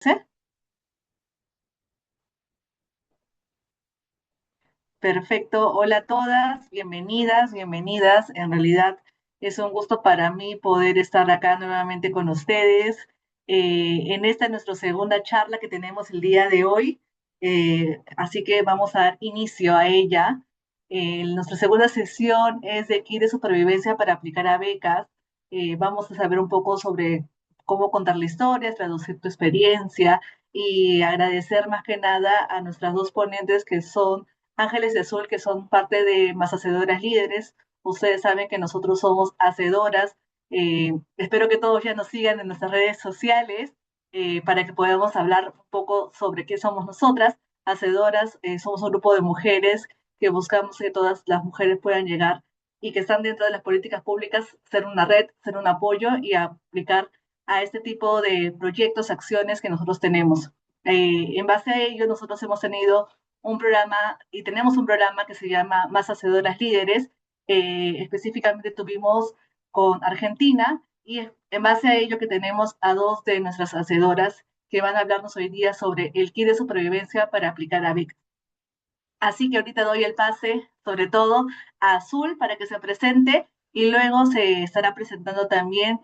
¿Sí? Perfecto. Hola a todas, bienvenidas, bienvenidas. En realidad es un gusto para mí poder estar acá nuevamente con ustedes en esta nuestra segunda charla que tenemos el día de hoy. Así que vamos a dar inicio a ella. Nuestra segunda sesión es de Kit de supervivencia para aplicar a becas. Vamos a saber un poco sobre cómo contar la historia, traducir tu experiencia y agradecer más que nada a nuestras dos ponentes que son Ángeles de Azul, que son parte de Más Hacedoras Líderes. Ustedes saben que nosotros somos hacedoras. Espero que todos ya nos sigan en nuestras redes sociales para que podamos hablar un poco sobre qué somos nosotras. Hacedoras, somos un grupo de mujeres que buscamos que todas las mujeres puedan llegar y que están dentro de las políticas públicas, ser una red, ser un apoyo y aplicar a este tipo de proyectos, acciones que nosotros tenemos. En base a ello, nosotros hemos tenido un programa y tenemos un programa que se llama Más Hacedoras Líderes. Específicamente tuvimos con Argentina y en base a ello que tenemos a dos de nuestras hacedoras que van a hablarnos hoy día sobre el kit de supervivencia para aplicar a BIC. Así que ahorita doy el pase, sobre todo, a Azul para que se presente y luego se estará presentando también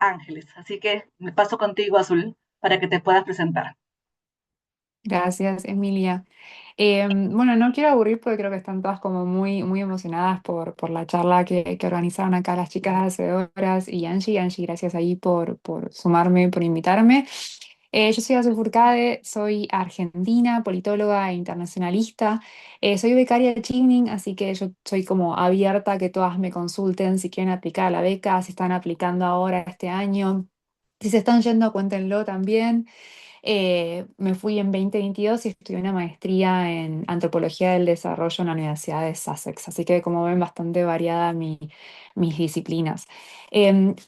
Ángeles. Así que me paso contigo, Azul, para que te puedas presentar. Gracias, Emilia. Bueno, no quiero aburrir porque creo que están todas como muy emocionadas por la charla que organizaron acá las chicas hacedoras y Angie. Angie, gracias ahí por sumarme, por invitarme. Yo soy Azul Furcade, soy argentina, politóloga e internacionalista. Soy becaria de Chimning, así que yo soy como abierta a que todas me consulten si quieren aplicar a la beca, si están aplicando ahora este año. Si se están yendo, cuéntenlo también. Me fui en 2022 y estudié una maestría en antropología del desarrollo en la Universidad de Sussex, así que como ven bastante variada mis disciplinas.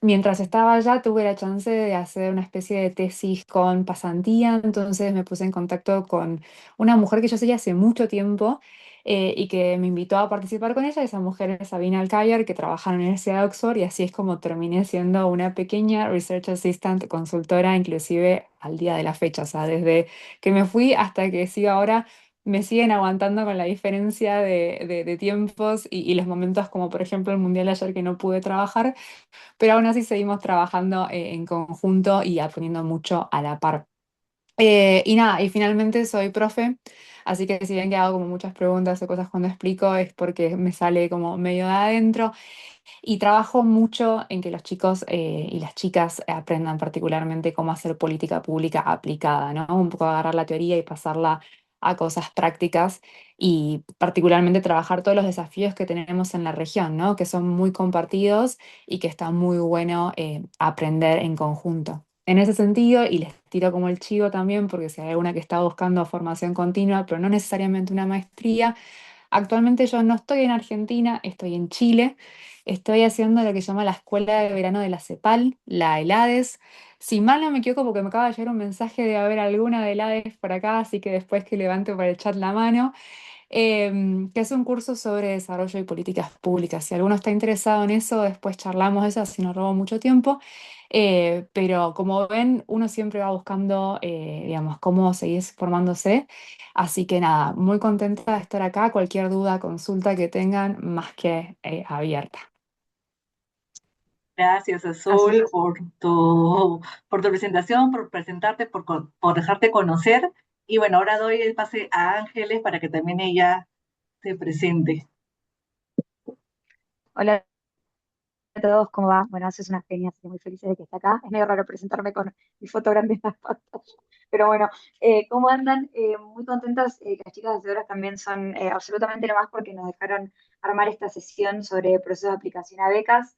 Mientras estaba allá tuve la chance de hacer una especie de tesis con pasantía, entonces me puse en contacto con una mujer que yo seguía hace mucho tiempo. Y que me invitó a participar con ella. Esa mujer es Sabina Alcayer, que trabaja en la Universidad de Oxford, y así es como terminé siendo una pequeña research assistant, consultora, inclusive al día de la fecha. O sea, desde que me fui hasta que sigo ahora, me siguen aguantando con la diferencia de tiempos y los momentos como por ejemplo el Mundial de ayer que no pude trabajar, pero aún así seguimos trabajando en conjunto y aprendiendo mucho a la par. Y nada, y finalmente soy profe, así que si ven que hago como muchas preguntas o cosas cuando explico es porque me sale como medio de adentro y trabajo mucho en que los chicos y las chicas aprendan particularmente cómo hacer política pública aplicada, ¿no? Un poco agarrar la teoría y pasarla a cosas prácticas y particularmente trabajar todos los desafíos que tenemos en la región, ¿no? Que son muy compartidos y que está muy bueno aprender en conjunto. En ese sentido, y les tiro como el chivo también, porque si hay alguna que está buscando formación continua, pero no necesariamente una maestría, actualmente yo no estoy en Argentina, estoy en Chile. Estoy haciendo lo que se llama la Escuela de Verano de la CEPAL, la ELADES. Si mal no me equivoco, porque me acaba de llegar un mensaje de haber alguna de ELADES por acá, así que después que levante por el chat la mano, que es un curso sobre desarrollo y políticas públicas. Si alguno está interesado en eso, después charlamos de eso, así no robo mucho tiempo. Pero como ven, uno siempre va buscando, digamos, cómo seguir formándose. Así que nada, muy contenta de estar acá. Cualquier duda, consulta que tengan, más que abierta. Gracias, Así Azul, por tu presentación, por presentarte, por dejarte conocer. Y bueno, ahora doy el pase a Ángeles para que también ella se presente. Hola a todos, ¿cómo va? Bueno, es una genia, estoy muy feliz de que esté acá. Es medio raro presentarme con mi foto grande en la pantalla. Pero bueno, ¿cómo andan? Muy contentas, que las chicas hacedoras también son absolutamente lo más porque nos dejaron armar esta sesión sobre proceso de aplicación a becas.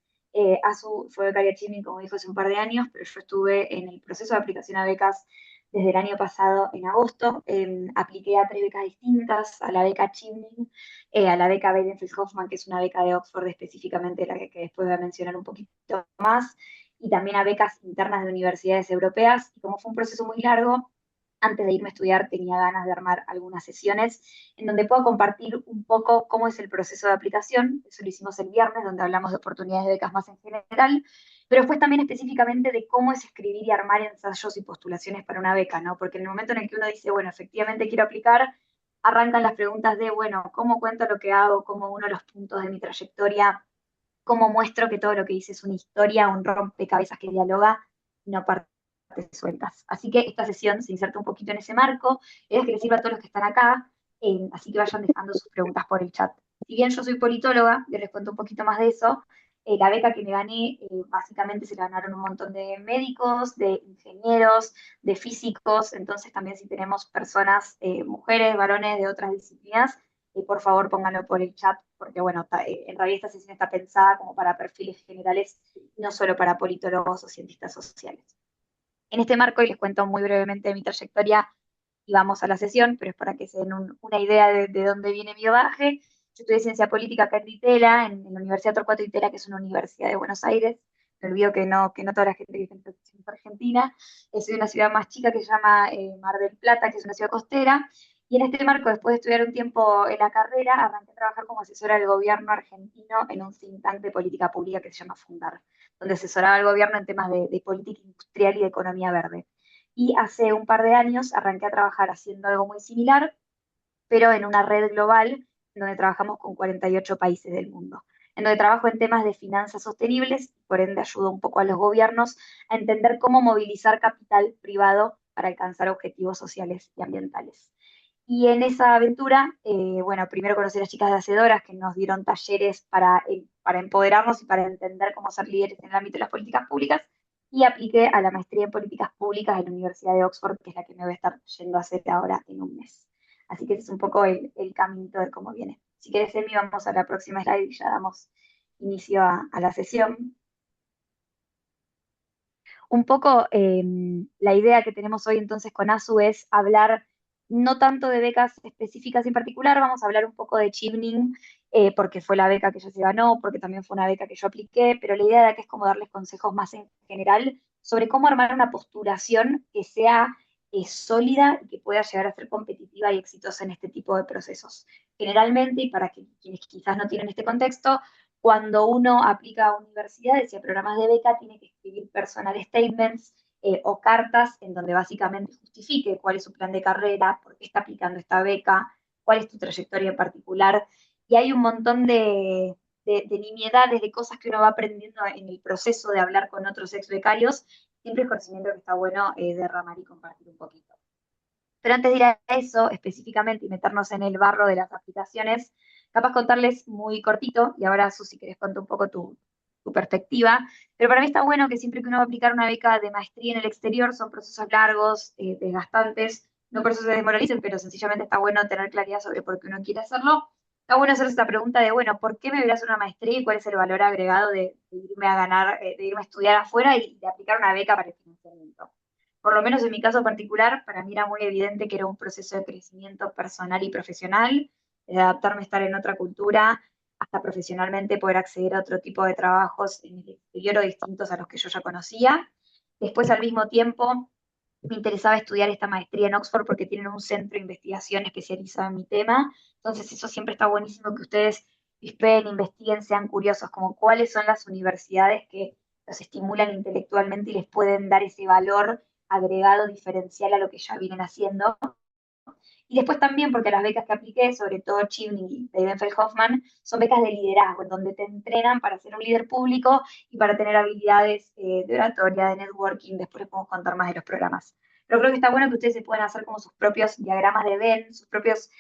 Azu fue becaria Chimney, como dijo, hace un par de años, pero yo estuve en el proceso de aplicación a becas desde el año pasado, en agosto. Apliqué a tres becas distintas, a la beca Chimney, a la beca Weidenfeld-Hoffmann, que es una beca de Oxford específicamente, la que después voy a mencionar un poquito más, y también a becas internas de universidades europeas. Y como fue un proceso muy largo, antes de irme a estudiar tenía ganas de armar algunas sesiones en donde puedo compartir un poco cómo es el proceso de aplicación. Eso lo hicimos el viernes, donde hablamos de oportunidades de becas más en general, pero después también específicamente de cómo es escribir y armar ensayos y postulaciones para una beca, ¿no? Porque en el momento en el que uno dice, bueno, efectivamente quiero aplicar, arrancan las preguntas de, bueno, ¿cómo cuento lo que hago? ¿Cómo uno los puntos de mi trayectoria? ¿Cómo muestro que todo lo que hice es una historia, un rompecabezas que dialoga, y no partes sueltas? Así que esta sesión se inserta un poquito en ese marco, es que les sirva a todos los que están acá, así que vayan dejando sus preguntas por el chat. Si bien yo soy politóloga, yo les cuento un poquito más de eso. La beca que me gané, básicamente se la ganaron un montón de médicos, de ingenieros, de físicos, entonces también si tenemos personas, mujeres, varones de otras disciplinas, por favor pónganlo por el chat, porque bueno, en realidad esta sesión está pensada como para perfiles generales, no solo para politólogos o cientistas sociales. En este marco, y les cuento muy brevemente de mi trayectoria, y vamos a la sesión, pero es para que se den una idea de dónde viene mi bagaje. Yo estudié ciencia política acá en Ditela, en la Universidad Torcuato Ditela, que es una universidad de Buenos Aires. Me olvido que no toda la gente que vive en Argentina. Soy de una ciudad más chica que se llama Mar del Plata, que es una ciudad costera. Y en este marco, después de estudiar un tiempo en la carrera, arranqué a trabajar como asesora del gobierno argentino en un think tank de política pública que se llama Fundar, donde asesoraba al gobierno en temas de política industrial y de economía verde. Y hace un par de años arranqué a trabajar haciendo algo muy similar, pero en una red global donde trabajamos con 48 países del mundo, en donde trabajo en temas de finanzas sostenibles, por ende ayudo un poco a los gobiernos a entender cómo movilizar capital privado para alcanzar objetivos sociales y ambientales. Y en esa aventura, bueno, primero conocí a las chicas de Hacedoras que nos dieron talleres para empoderarnos y para entender cómo ser líderes en el ámbito de las políticas públicas, y apliqué a la maestría en políticas públicas de la Universidad de Oxford, que es la que me voy a estar yendo a hacer ahora en un mes. Así que ese es un poco el caminito de cómo viene. Si querés, Emi, vamos a la próxima slide y ya damos inicio a la sesión. Un poco la idea que tenemos hoy entonces con ASU es hablar no tanto de becas específicas en particular, vamos a hablar un poco de Chimning, porque fue la beca que ella se ganó, porque también fue una beca que yo apliqué, pero la idea de acá es como darles consejos más en general sobre cómo armar una postulación que sea sólida y que pueda llegar a ser competitiva y exitosa en este tipo de procesos. Generalmente, y para quienes quizás no tienen este contexto, cuando uno aplica a universidades y a programas de beca, tiene que escribir personal statements, o cartas en donde básicamente justifique cuál es su plan de carrera, por qué está aplicando esta beca, cuál es tu trayectoria en particular. Y hay un montón de nimiedades, de cosas que uno va aprendiendo en el proceso de hablar con otros ex becarios. Siempre es conocimiento que está bueno derramar y compartir un poquito. Pero antes de ir a eso específicamente y meternos en el barro de las aplicaciones, capaz contarles muy cortito, y ahora Susi, querés contar un poco tu perspectiva, pero para mí está bueno que siempre que uno va a aplicar una beca de maestría en el exterior son procesos largos, desgastantes, no por eso se desmoralicen, pero sencillamente está bueno tener claridad sobre por qué uno quiere hacerlo. Está bueno hacerse esta pregunta de, bueno, ¿por qué me voy a hacer una maestría y cuál es el valor agregado de irme a ganar, de irme a estudiar afuera y de aplicar una beca para el financiamiento? Por lo menos en mi caso particular, para mí era muy evidente que era un proceso de crecimiento personal y profesional, de adaptarme a estar en otra cultura, hasta profesionalmente poder acceder a otro tipo de trabajos en el exterior o distintos a los que yo ya conocía. Después, al mismo tiempo, me interesaba estudiar esta maestría en Oxford porque tienen un centro de investigación especializado en mi tema. Entonces, eso siempre está buenísimo que ustedes pispeen, investiguen, sean curiosos, como cuáles son las universidades que los estimulan intelectualmente y les pueden dar ese valor agregado diferencial a lo que ya vienen haciendo. Y después también porque las becas que apliqué, sobre todo Chivney y Weidenfeld-Hoffmann, son becas de liderazgo, en donde te entrenan para ser un líder público y para tener habilidades de oratoria, de networking. Después les podemos contar más de los programas. Pero creo que está bueno que ustedes se puedan hacer como sus propios diagramas de Venn, sus propios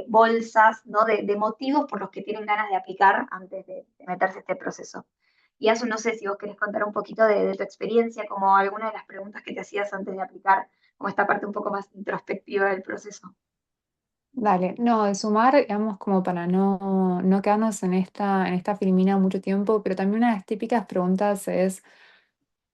bolsas, ¿no? de motivos por los que tienen ganas de aplicar antes de meterse a este proceso. Y Asu, no sé si vos querés contar un poquito de tu experiencia, como alguna de las preguntas que te hacías antes de aplicar, como esta parte un poco más introspectiva del proceso. Dale, no, de sumar, digamos, como para no quedarnos en esta filmina mucho tiempo, pero también una de las típicas preguntas es,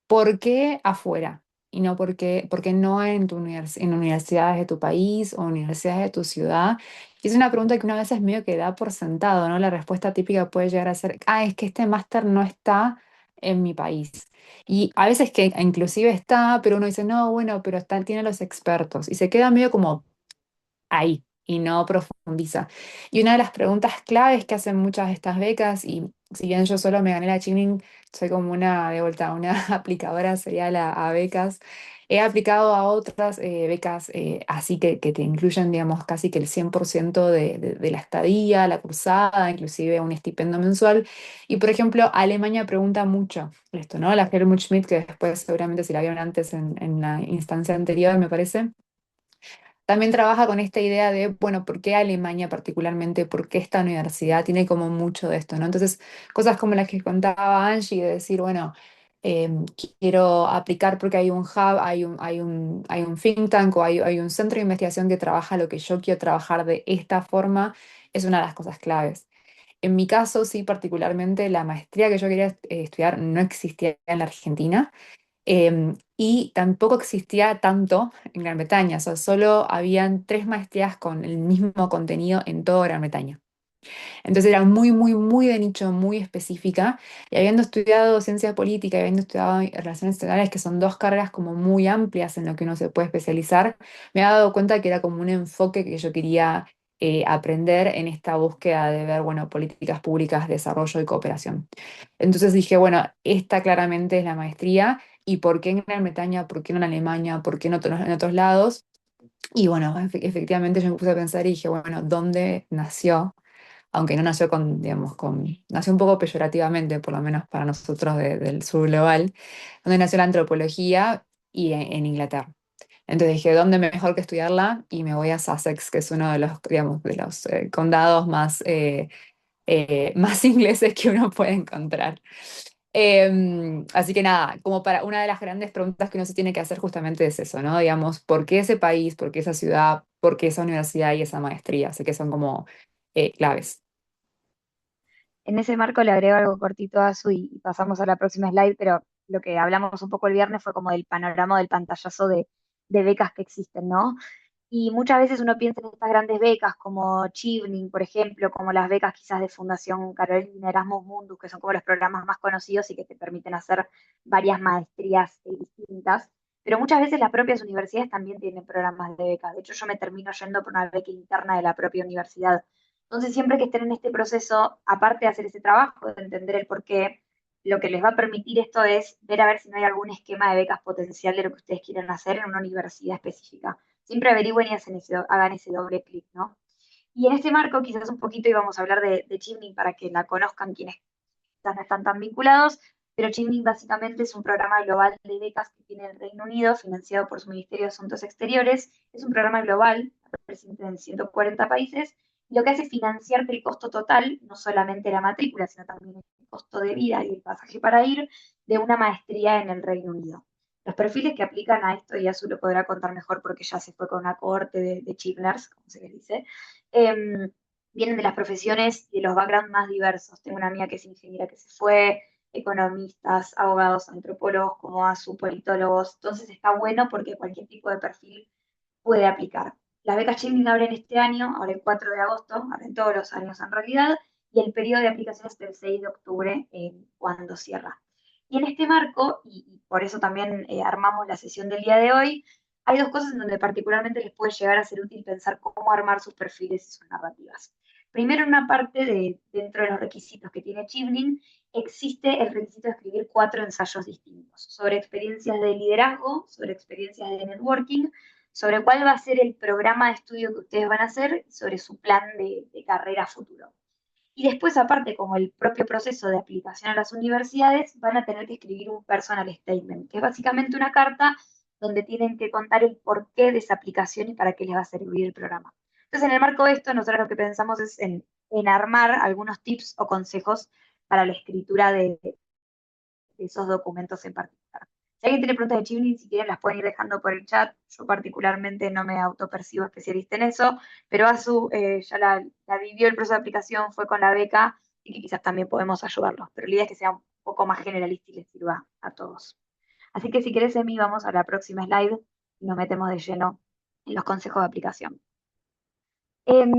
¿por qué afuera? Y no por qué no en en universidades de tu país o universidades de tu ciudad. Y es una pregunta que una vez es medio que da por sentado, ¿no? La respuesta típica puede llegar a ser, es que este máster no está en mi país. Y a veces que inclusive está, pero uno dice, no, bueno, pero está, tiene los expertos. Y se queda medio como ahí. y no profundiza. Y una de las preguntas claves que hacen muchas de estas becas, y si bien yo solo me gané la Chevening, soy como una, de vuelta, una aplicadora serial a becas. He aplicado a otras becas así que te incluyen, digamos, casi que el 100% de la estadía, la cursada, inclusive un estipendio mensual. Y, por ejemplo, Alemania pregunta mucho esto, ¿no? La Helmut Schmidt, que después seguramente si la vieron antes en la instancia anterior, me parece, también trabaja con esta idea de, bueno, ¿por qué Alemania particularmente? ¿Por qué esta universidad? Tiene como mucho de esto, ¿no? Entonces, cosas como las que contaba Angie, de decir, bueno, eh, quiero aplicar porque hay un hub, hay un think tank o hay un centro de investigación que trabaja lo que yo quiero trabajar de esta forma, es una de las cosas claves. En mi caso, sí, particularmente, la maestría que yo quería estudiar no existía en la Argentina. Y tampoco existía tanto en Gran Bretaña, o sea, solo habían 3 maestrías con el mismo contenido en toda Gran Bretaña. Entonces era muy, muy, muy de nicho, muy específica. Y habiendo estudiado ciencia política y habiendo estudiado relaciones internacionales, que son 2 carreras como muy amplias en lo que uno se puede especializar, me he dado cuenta que era como un enfoque que yo quería aprender en esta búsqueda de ver, bueno, políticas públicas, desarrollo y cooperación. Entonces dije, bueno, esta claramente es la maestría. ¿Y por qué en Gran Bretaña? ¿Por qué no en Alemania? ¿Por qué en otros lados? Y bueno, efectivamente yo me puse a pensar y dije, bueno, ¿dónde nació? Aunque no nació con, digamos, nació un poco peyorativamente, por lo menos para nosotros del sur global, donde nació la antropología y en Inglaterra. Entonces dije, ¿dónde mejor que estudiarla? Y me voy a Sussex, que es uno de los, digamos, de los condados más, más ingleses que uno puede encontrar. Así que nada, como para una de las grandes preguntas que uno se tiene que hacer justamente es eso, ¿no? Digamos, ¿por qué ese país, por qué esa ciudad, por qué esa universidad y esa maestría? Así que son como claves. En ese marco le agrego algo cortito a Azu y pasamos a la próxima slide, pero lo que hablamos un poco el viernes fue como del panorama, del pantallazo de becas que existen, ¿no? Y muchas veces uno piensa en estas grandes becas como Chevening, por ejemplo, como las becas quizás de Fundación Carolina, Erasmus Mundus, que son como los programas más conocidos y que te permiten hacer varias maestrías distintas. Pero muchas veces las propias universidades también tienen programas de becas. De hecho, yo me termino yendo por una beca interna de la propia universidad. Entonces, siempre que estén en este proceso, aparte de hacer ese trabajo, de entender el por qué, lo que les va a permitir esto es ver a ver si no hay algún esquema de becas potencial de lo que ustedes quieren hacer en una universidad específica. Siempre averigüen y hagan ese doble clic, ¿no? Y en este marco, quizás un poquito íbamos a hablar de Chimney para que la conozcan quienes quizás no están tan vinculados, pero Chimney básicamente es un programa global de becas que tiene el Reino Unido, financiado por su Ministerio de Asuntos Exteriores. Es un programa global, presente en 140 países, y lo que hace es financiarte el costo total, no solamente la matrícula, sino también el costo de vida y el pasaje para ir de una maestría en el Reino Unido. Los perfiles que aplican a esto, y Azul lo podrá contar mejor porque ya se fue con una cohorte de Chibners, como se les dice, vienen de las profesiones y de los backgrounds más diversos. Tengo una amiga que es ingeniera que se fue, economistas, abogados, antropólogos, como ASU, politólogos. Entonces está bueno porque cualquier tipo de perfil puede aplicar. Las becas Chimney abren este año, ahora el 4 de agosto, abren todos los años en realidad, y el periodo de aplicación es del 6 de octubre, cuando cierra. Y en este marco, y por eso también armamos la sesión del día de hoy, hay 2 cosas en donde particularmente les puede llegar a ser útil pensar cómo armar sus perfiles y sus narrativas. Primero, en una parte dentro de los requisitos que tiene Chivlin, existe el requisito de escribir 4 ensayos distintos sobre experiencias de liderazgo, sobre experiencias de networking, sobre cuál va a ser el programa de estudio que ustedes van a hacer y sobre su plan de carrera futuro. Y después, aparte, como el propio proceso de aplicación a las universidades, van a tener que escribir un personal statement, que es básicamente una carta donde tienen que contar el porqué de esa aplicación y para qué les va a servir el programa. Entonces, en el marco de esto, nosotros lo que pensamos es en armar algunos tips o consejos para la escritura de esos documentos en particular. Si alguien tiene preguntas de Chimney, si quieren las pueden ir dejando por el chat. Yo particularmente no me autopercibo especialista en eso, pero Azu ya la vivió el proceso de aplicación, fue con la beca y que quizás también podemos ayudarlos. Pero la idea es que sea un poco más generalista y les sirva a todos. Así que si querés, Emi, vamos a la próxima slide y nos metemos de lleno en los consejos de aplicación.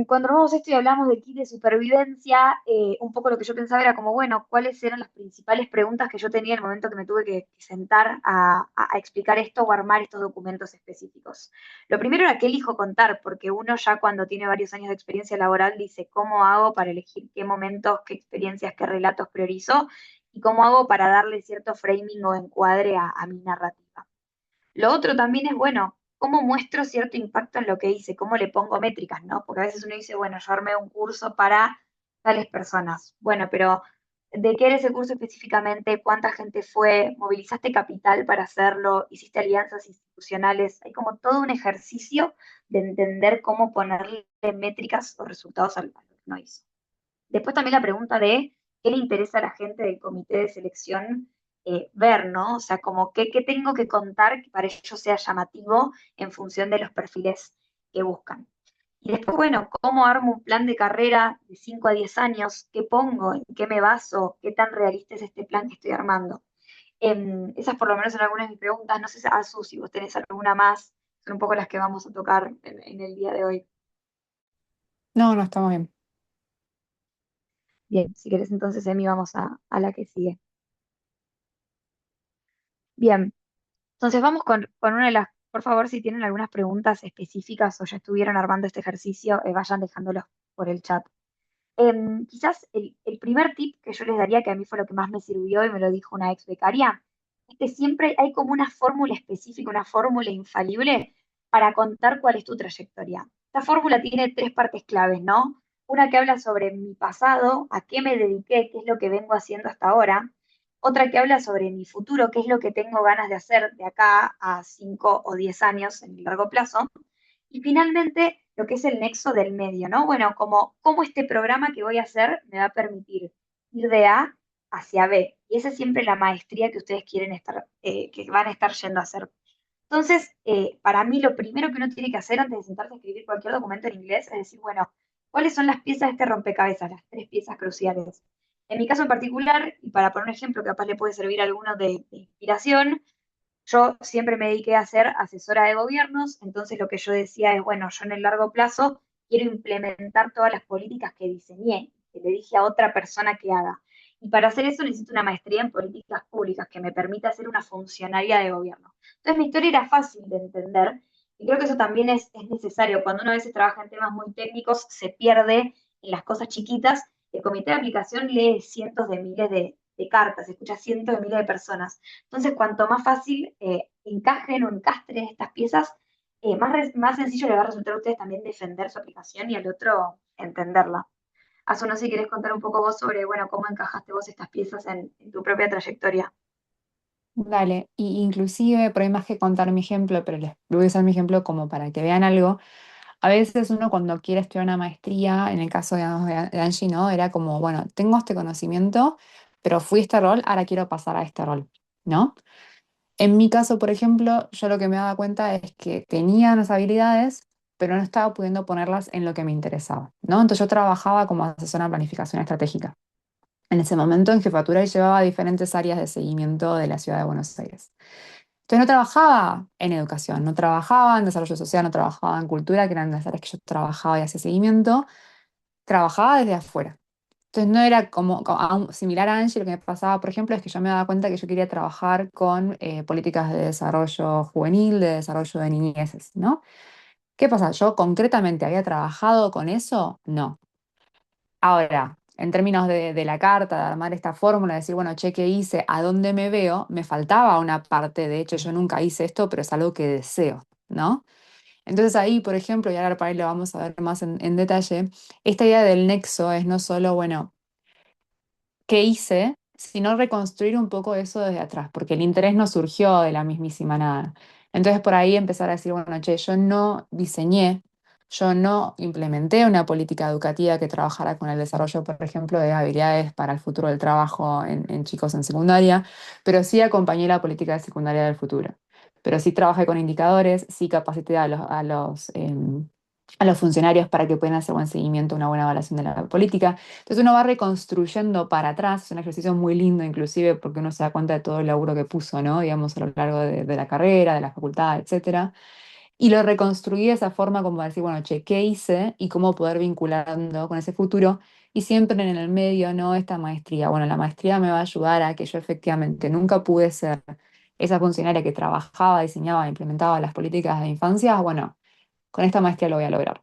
Cuando armamos esto y hablamos del kit de supervivencia, un poco lo que yo pensaba era como, bueno, ¿cuáles eran las principales preguntas que yo tenía en el momento que me tuve que sentar a explicar esto o armar estos documentos específicos? Lo primero era qué elijo contar, porque uno ya cuando tiene varios años de experiencia laboral dice, ¿cómo hago para elegir qué momentos, qué experiencias, qué relatos priorizo? Y cómo hago para darle cierto framing o encuadre a mi narrativa. Lo otro también es, bueno, cómo muestro cierto impacto en lo que hice, cómo le pongo métricas, ¿no? Porque a veces uno dice, bueno, yo armé un curso para tales personas. Bueno, pero ¿de qué era ese curso específicamente? ¿Cuánta gente fue? ¿Movilizaste capital para hacerlo? ¿Hiciste alianzas institucionales? Hay como todo un ejercicio de entender cómo ponerle métricas o resultados a lo que uno hizo. Después también la pregunta de qué le interesa a la gente del comité de selección ver, ¿no? O sea, como qué tengo que contar que para ellos sea llamativo en función de los perfiles que buscan. Y después, bueno, ¿cómo armo un plan de carrera de 5 a 10 años? ¿Qué pongo? ¿En qué me baso? ¿Qué tan realista es este plan que estoy armando? Esas por lo menos son algunas de mis preguntas. No sé, Azu, si vos tenés alguna más, son un poco las que vamos a tocar en el día de hoy. No, no, estamos bien. Bien, si querés entonces, Emi, vamos a la que sigue. Bien, entonces vamos con una de las, por favor, si tienen algunas preguntas específicas o ya estuvieron armando este ejercicio, vayan dejándolos por el chat. Quizás el primer tip que yo les daría, que a mí fue lo que más me sirvió y me lo dijo una ex becaria, es que siempre hay como una fórmula específica, una fórmula infalible para contar cuál es tu trayectoria. Esta fórmula tiene tres partes claves, ¿no? Una que habla sobre mi pasado, a qué me dediqué, qué es lo que vengo haciendo hasta ahora. Otra que habla sobre mi futuro, qué es lo que tengo ganas de hacer de acá a 5 o 10 años en el largo plazo. Y finalmente, lo que es el nexo del medio, ¿no? Bueno, como cómo este programa que voy a hacer me va a permitir ir de A hacia B. Y esa es siempre la maestría que ustedes quieren estar, que van a estar yendo a hacer. Entonces, para mí lo primero que uno tiene que hacer antes de sentarse a escribir cualquier documento en inglés es decir, bueno, ¿cuáles son las piezas de este rompecabezas, las tres piezas cruciales? En mi caso en particular, y para poner un ejemplo que capaz le puede servir a alguno de inspiración, yo siempre me dediqué a ser asesora de gobiernos, entonces lo que yo decía es, bueno, yo en el largo plazo quiero implementar todas las políticas que diseñé, que le dije a otra persona que haga. Y para hacer eso necesito una maestría en políticas públicas que me permita ser una funcionaria de gobierno. Entonces mi historia era fácil de entender y creo que eso también es necesario. Cuando uno a veces trabaja en temas muy técnicos, se pierde en las cosas chiquitas. El comité de aplicación lee cientos de miles de cartas, escucha cientos de miles de personas. Entonces, cuanto más fácil encajen o encastren estas piezas, más sencillo le va a resultar a ustedes también defender su aplicación y al otro entenderla. Azu, no sé si querés contar un poco vos sobre, bueno, cómo encajaste vos estas piezas en tu propia trayectoria. Dale, y inclusive, por ahí más que contar mi ejemplo, pero les voy a usar mi ejemplo como para que vean algo. A veces uno cuando quiere estudiar una maestría, en el caso digamos, de Angie, ¿no? Era como, bueno, tengo este conocimiento, pero fui a este rol, ahora quiero pasar a este rol, ¿no? En mi caso, por ejemplo, yo lo que me daba cuenta es que tenía las habilidades, pero no estaba pudiendo ponerlas en lo que me interesaba, ¿no? Entonces yo trabajaba como asesora en planificación estratégica. En ese momento en jefatura y llevaba diferentes áreas de seguimiento de la ciudad de Buenos Aires. Entonces no trabajaba en educación, no trabajaba en desarrollo social, no trabajaba en cultura, que eran las áreas que yo trabajaba y hacía seguimiento, trabajaba desde afuera. Entonces no era similar a Angie, lo que me pasaba, por ejemplo, es que yo me daba cuenta que yo quería trabajar con políticas de desarrollo juvenil, de desarrollo de niñeces, ¿no? ¿Qué pasa? ¿Yo concretamente había trabajado con eso? No. Ahora, en términos de la carta, de armar esta fórmula, de decir, bueno, che, ¿qué hice? ¿A dónde me veo? Me faltaba una parte, de hecho, yo nunca hice esto, pero es algo que deseo, ¿no? Entonces ahí, por ejemplo, y ahora para ahí lo vamos a ver más en detalle, esta idea del nexo es no solo, bueno, qué hice, sino reconstruir un poco eso desde atrás, porque el interés no surgió de la mismísima nada. Entonces por ahí empezar a decir, bueno, che, yo no diseñé, yo no implementé una política educativa que trabajara con el desarrollo, por ejemplo, de habilidades para el futuro del trabajo en chicos en secundaria, pero sí acompañé la política de secundaria del futuro. Pero sí trabajé con indicadores, sí capacité a los funcionarios para que puedan hacer buen seguimiento, una buena evaluación de la política. Entonces uno va reconstruyendo para atrás, es un ejercicio muy lindo inclusive porque uno se da cuenta de todo el laburo que puso, ¿no? Digamos, a lo largo de la carrera, de la facultad, etcétera. y lo reconstruí de esa forma como decir, bueno, che, ¿qué hice? Y cómo poder vinculando con ese futuro. Y siempre en el medio, ¿no? Esta maestría. Bueno, la maestría me va a ayudar a que yo efectivamente nunca pude ser esa funcionaria que trabajaba, diseñaba, implementaba las políticas de infancia. Bueno, con esta maestría lo voy a lograr.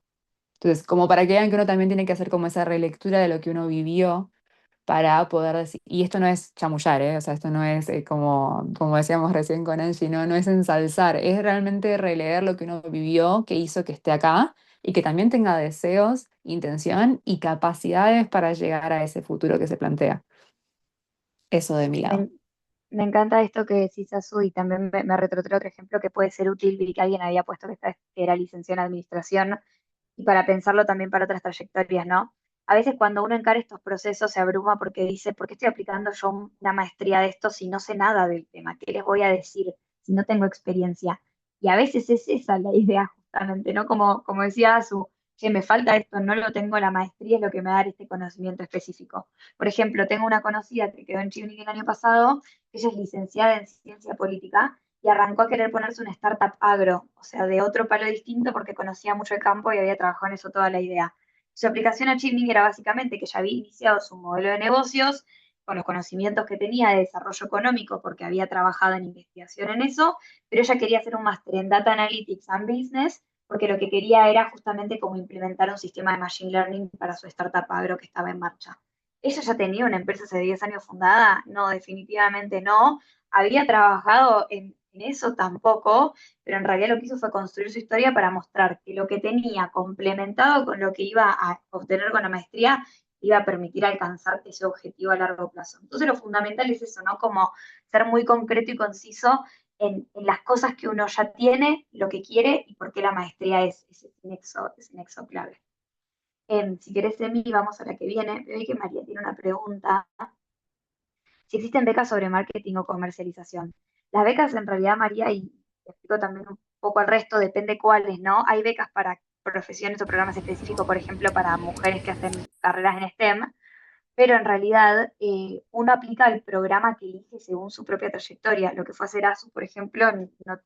Entonces, como para que vean que uno también tiene que hacer como esa relectura de lo que uno vivió para poder decir, y esto no es chamullar, ¿eh? O sea, esto no es como decíamos recién con Angie, no es ensalzar, es realmente releer lo que uno vivió, que hizo que esté acá y que también tenga deseos, intención y capacidades para llegar a ese futuro que se plantea. Eso de mi Me, lado. en- Me encanta esto que decís, Azu, y también me retrotrae otro ejemplo que puede ser útil, vi que alguien había puesto que era licenciado en administración, y para pensarlo también para otras trayectorias, ¿no? A veces cuando uno encara estos procesos se abruma porque dice, ¿por qué estoy aplicando yo una maestría de esto si no sé nada del tema? ¿Qué les voy a decir si no tengo experiencia? Y a veces es esa la idea justamente, ¿no? Como decía Azu, que me falta esto, no lo tengo, la maestría es lo que me da este conocimiento específico. Por ejemplo, tengo una conocida que quedó en Chivnik el año pasado, que ella es licenciada en ciencia política y arrancó a querer ponerse una startup agro, o sea, de otro palo distinto porque conocía mucho el campo y había trabajado en eso toda la idea. Su aplicación a Chipning era básicamente que ya había iniciado su modelo de negocios con los conocimientos que tenía de desarrollo económico porque había trabajado en investigación en eso, pero ella quería hacer un máster en Data Analytics and Business porque lo que quería era justamente como implementar un sistema de Machine Learning para su startup agro que estaba en marcha. ¿Ella ya tenía una empresa hace 10 años fundada? No, definitivamente no. ¿Había trabajado en eso? Tampoco, pero en realidad lo que hizo fue construir su historia para mostrar que lo que tenía complementado con lo que iba a obtener con la maestría iba a permitir alcanzar ese objetivo a largo plazo. Entonces lo fundamental es eso, ¿no? Como ser muy concreto y conciso en las cosas que uno ya tiene, lo que quiere y por qué la maestría es ese nexo clave. Si querés, Emi, vamos a la que viene. Veo que María tiene una pregunta. Si existen becas sobre marketing o comercialización. Las becas en realidad, María, y te explico también un poco al resto, depende cuáles, ¿no? Hay becas para profesiones o programas específicos, por ejemplo, para mujeres que hacen carreras en STEM, pero en realidad uno aplica el programa que elige según su propia trayectoria. Lo que fue hacer ASU, por ejemplo,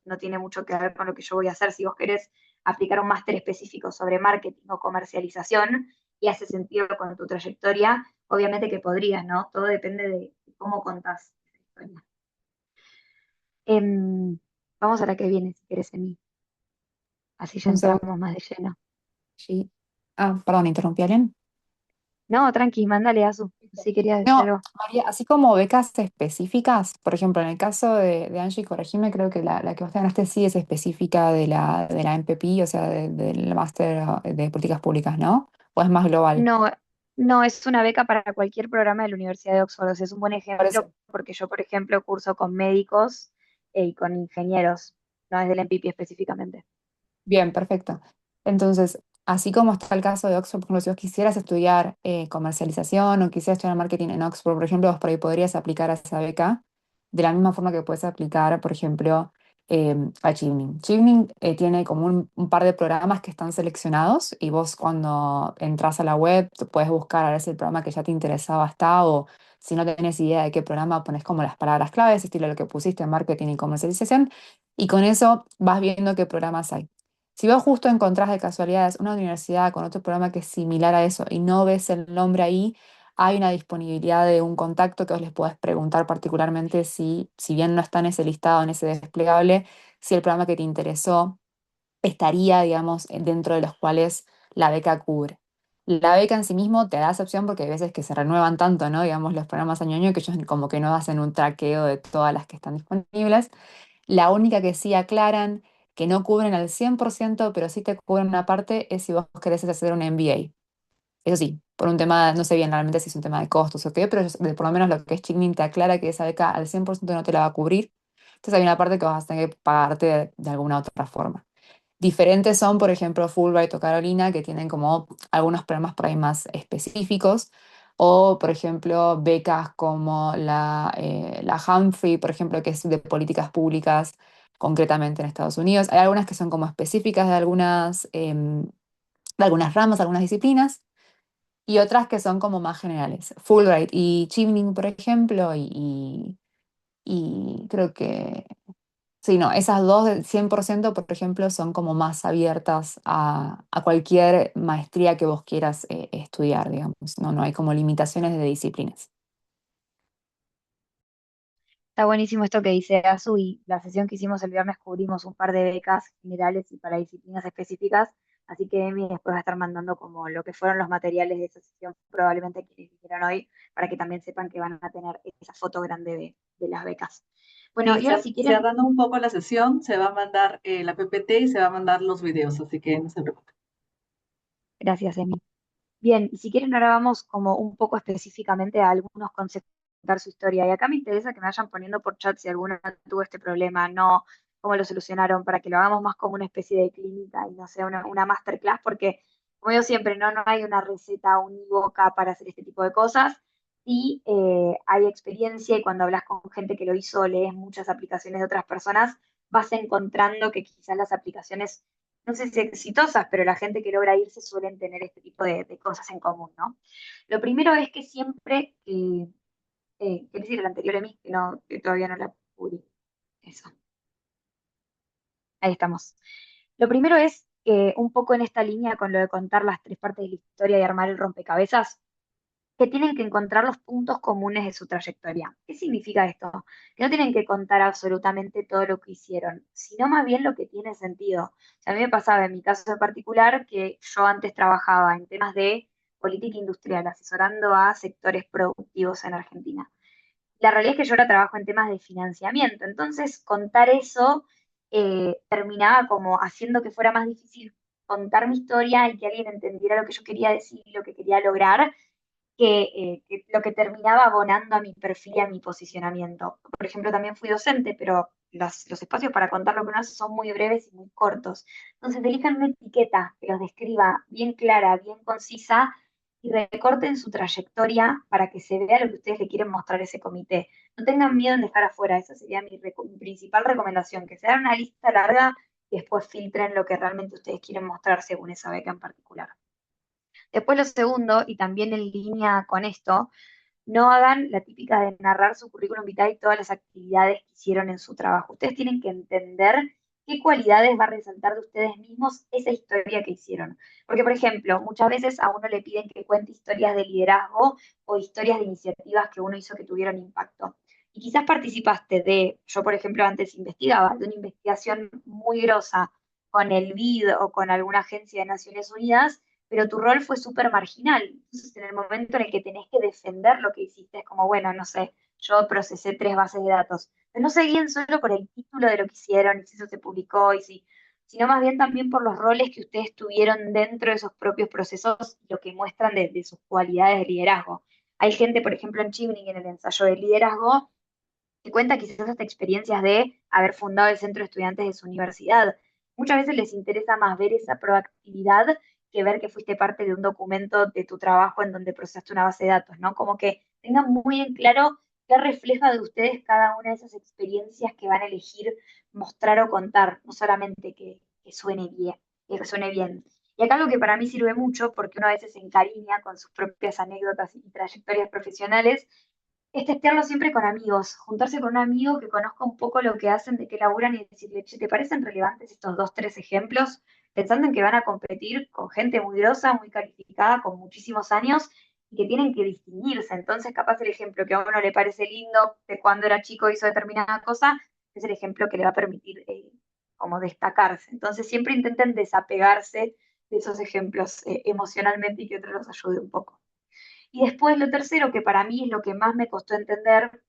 no tiene mucho que ver con lo que yo voy a hacer. Si vos querés aplicar un máster específico sobre marketing o comercialización y hace sentido con tu trayectoria, obviamente que podrías, ¿no? Todo depende de cómo contás esa historia. Em, Vamos a la que viene, si querés, en mí. Así ya Un segundo entramos más de lleno. allí. Ah, perdón, interrumpí a alguien. No, tranqui, mándale Asu, si querías decir No, algo. María, así como becas específicas, por ejemplo, en el caso de Angie, corregime, creo que la que vos te ganaste sí es específica de la MPP, o sea, del máster de políticas públicas, ¿no? ¿O es más global? No, no, es una beca para cualquier programa de la Universidad de Oxford. O sea, es un buen Por ejemplo eso. porque yo, por ejemplo, curso con médicos y con ingenieros, no es del MPP específicamente. Bien, perfecto. Entonces, así como está el caso de Oxford, por ejemplo, si vos quisieras estudiar comercialización o quisieras estudiar marketing en Oxford, por ejemplo, vos por ahí podrías aplicar a esa beca de la misma forma que puedes aplicar, por ejemplo, a Chevening. Chevening tiene como un par de programas que están seleccionados y vos cuando entras a la web te puedes buscar a ver si el programa que ya te interesaba está o si no tenés idea de qué programa, pones como las palabras claves, estilo lo que pusiste en marketing y comercialización, y con eso vas viendo qué programas hay. Si vos justo encontrás de casualidad una universidad con otro programa que es similar a eso y no ves el nombre ahí, hay una disponibilidad de un contacto que vos les podés preguntar particularmente si bien no está en ese listado, en ese desplegable, si el programa que te interesó estaría, digamos, dentro de los cuales la beca cubre. La beca en sí mismo te da esa opción porque hay veces que se renuevan tanto, ¿no? Digamos, los programas año a año que ellos como que no hacen un traqueo de todas las que están disponibles. La única que sí aclaran que no cubren al 100%, pero sí te cubren una parte, es si vos querés hacer un MBA. Eso sí, por un tema, no sé bien realmente si es un tema de costos o qué, pero por lo menos lo que es Chigmin te aclara que esa beca al 100% no te la va a cubrir. Entonces hay una parte que vas a tener que pagarte de alguna otra forma. Diferentes son, por ejemplo, Fulbright o Carolina, que tienen como algunos programas por ahí más específicos, o, por ejemplo, becas como la Humphrey, por ejemplo, que es de políticas públicas, concretamente en Estados Unidos. Hay algunas que son como específicas de algunas ramas, algunas disciplinas, y otras que son como más generales. Fulbright y Chevening, por ejemplo, y creo que Sí, no, esas dos del 100%, por ejemplo, son como más abiertas a cualquier maestría que vos quieras estudiar, digamos. No, no hay como limitaciones de disciplinas. Está buenísimo esto que dice Azu y la sesión que hicimos el viernes cubrimos un par de becas generales y para disciplinas específicas, así que Emi después va a estar mandando como lo que fueron los materiales de esa sesión, probablemente quienes vinieron hoy, para que también sepan que van a tener esa foto grande de las becas. Bueno, Sí, y ahora si quieren, cerrando un poco la sesión, se va a mandar la PPT y se va a mandar los videos, así que no se preocupen. gracias Emi. Bien, y si quieren ahora vamos como un poco específicamente a algunos conceptos de contar su historia. Y acá me interesa que me vayan poniendo por chat si alguna tuvo este problema, no, cómo lo solucionaron, para que lo hagamos más como una especie de clínica y no sea una masterclass, porque como yo siempre, no hay una receta unívoca para hacer este tipo de cosas. Y hay experiencia y cuando hablas con gente que lo hizo, lees muchas aplicaciones de otras personas, vas encontrando que quizás las aplicaciones no sé si exitosas, pero la gente que logra irse suelen tener este tipo de cosas en común, ¿no? Lo primero es que siempre, ¿qué decir el anterior, Emi? Que, no, que todavía no la pude. Eso, ahí estamos. Lo primero es que un poco en esta línea con lo de contar las tres partes de la historia y armar el rompecabezas, que tienen que encontrar los puntos comunes de su trayectoria. ¿Qué significa esto? Que no tienen que contar absolutamente todo lo que hicieron, sino más bien lo que tiene sentido. O sea, a mí me pasaba en mi caso en particular que yo antes trabajaba en temas de política industrial, asesorando a sectores productivos en Argentina. La realidad es que yo ahora trabajo en temas de financiamiento, entonces contar eso terminaba como haciendo que fuera más difícil contar mi historia y que alguien entendiera lo que yo quería decir y lo que quería lograr que lo que terminaba abonando a mi perfil y a mi posicionamiento. Por ejemplo, también fui docente, pero los espacios para contar lo que uno hace son muy breves y muy cortos. Entonces, elijan una etiqueta que los describa bien clara, bien concisa y recorten su trayectoria para que se vea lo que ustedes le quieren mostrar a ese comité. No tengan miedo en dejar afuera, esa sería mi principal recomendación, que se hagan una lista larga y después filtren lo que realmente ustedes quieren mostrar según esa beca en particular. Después lo segundo, y también en línea con esto, no hagan la típica de narrar su currículum vitae y todas las actividades que hicieron en su trabajo. Ustedes tienen que entender qué cualidades va a resaltar de ustedes mismos esa historia que hicieron. Porque, por ejemplo, muchas veces a uno le piden que cuente historias de liderazgo o historias de iniciativas que uno hizo que tuvieron impacto. Y quizás participaste yo por ejemplo antes investigaba, de una investigación muy grosa con el BID o con alguna agencia de Naciones Unidas, pero tu rol fue súper marginal. Entonces, en el momento en el que tenés que defender lo que hiciste, es como, bueno, no sé, yo procesé 3 bases de datos. Pero no se guíen solo por el título de lo que hicieron y si eso se publicó y si, sino más bien también por los roles que ustedes tuvieron dentro de esos propios procesos, lo que muestran de sus cualidades de liderazgo. Hay gente, por ejemplo, en Chivning, en el ensayo de liderazgo, que cuenta quizás hasta experiencias de haber fundado el centro de estudiantes de su universidad. Muchas veces les interesa más ver esa proactividad que ver que fuiste parte de un documento de tu trabajo en donde procesaste una base de datos, ¿no? Como que tengan muy en claro qué refleja de ustedes cada una de esas experiencias que van a elegir mostrar o contar, no solamente que suene bien, que suene bien. Y acá algo que para mí sirve mucho, porque uno a veces se encariña con sus propias anécdotas y trayectorias profesionales, es testearlo siempre con amigos, juntarse con un amigo que conozca un poco lo que hacen, de qué laburan y decirle, che, ¿te parecen relevantes estos dos, tres ejemplos? Pensando en que van a competir con gente muy grosa, muy calificada, con muchísimos años y que tienen que distinguirse. Entonces, capaz el ejemplo que a uno le parece lindo de cuando era chico hizo determinada cosa, es el ejemplo que le va a permitir como destacarse. Entonces, siempre intenten desapegarse de esos ejemplos emocionalmente y que otro los ayude un poco. Y después lo tercero, que para mí es lo que más me costó entender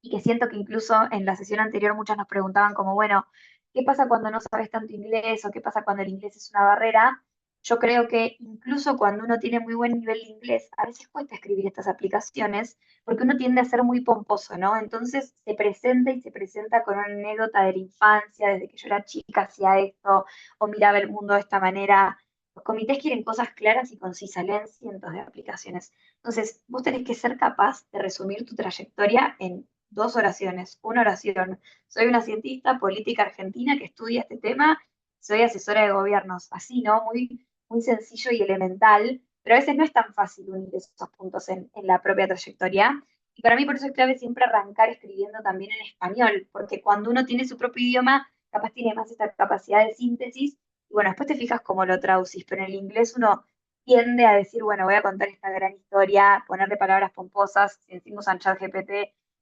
y que siento que incluso en la sesión anterior muchas nos preguntaban como, bueno, ¿qué pasa cuando no sabes tanto inglés o qué pasa cuando el inglés es una barrera? Yo creo que incluso cuando uno tiene muy buen nivel de inglés, a veces cuesta escribir estas aplicaciones porque uno tiende a ser muy pomposo, ¿no? Entonces se presenta y se presenta con una anécdota de la infancia, desde que yo era chica hacía esto, o miraba el mundo de esta manera. Los comités quieren cosas claras y concisas, leen cientos de aplicaciones. Entonces, vos tenés que ser capaz de resumir tu trayectoria en 2 oraciones. Una oración, soy una cientista política argentina que estudia este tema, soy asesora de gobiernos. Así, ¿no? Muy, muy sencillo y elemental, pero a veces no es tan fácil unir esos puntos en la propia trayectoria. Y para mí por eso es clave siempre arrancar escribiendo también en español, porque cuando uno tiene su propio idioma, capaz tiene más esta capacidad de síntesis, y bueno, después te fijas cómo lo traducís, pero en el inglés uno tiende a decir, bueno, voy a contar esta gran historia, ponerle palabras pomposas, si encima usan ChatGPT,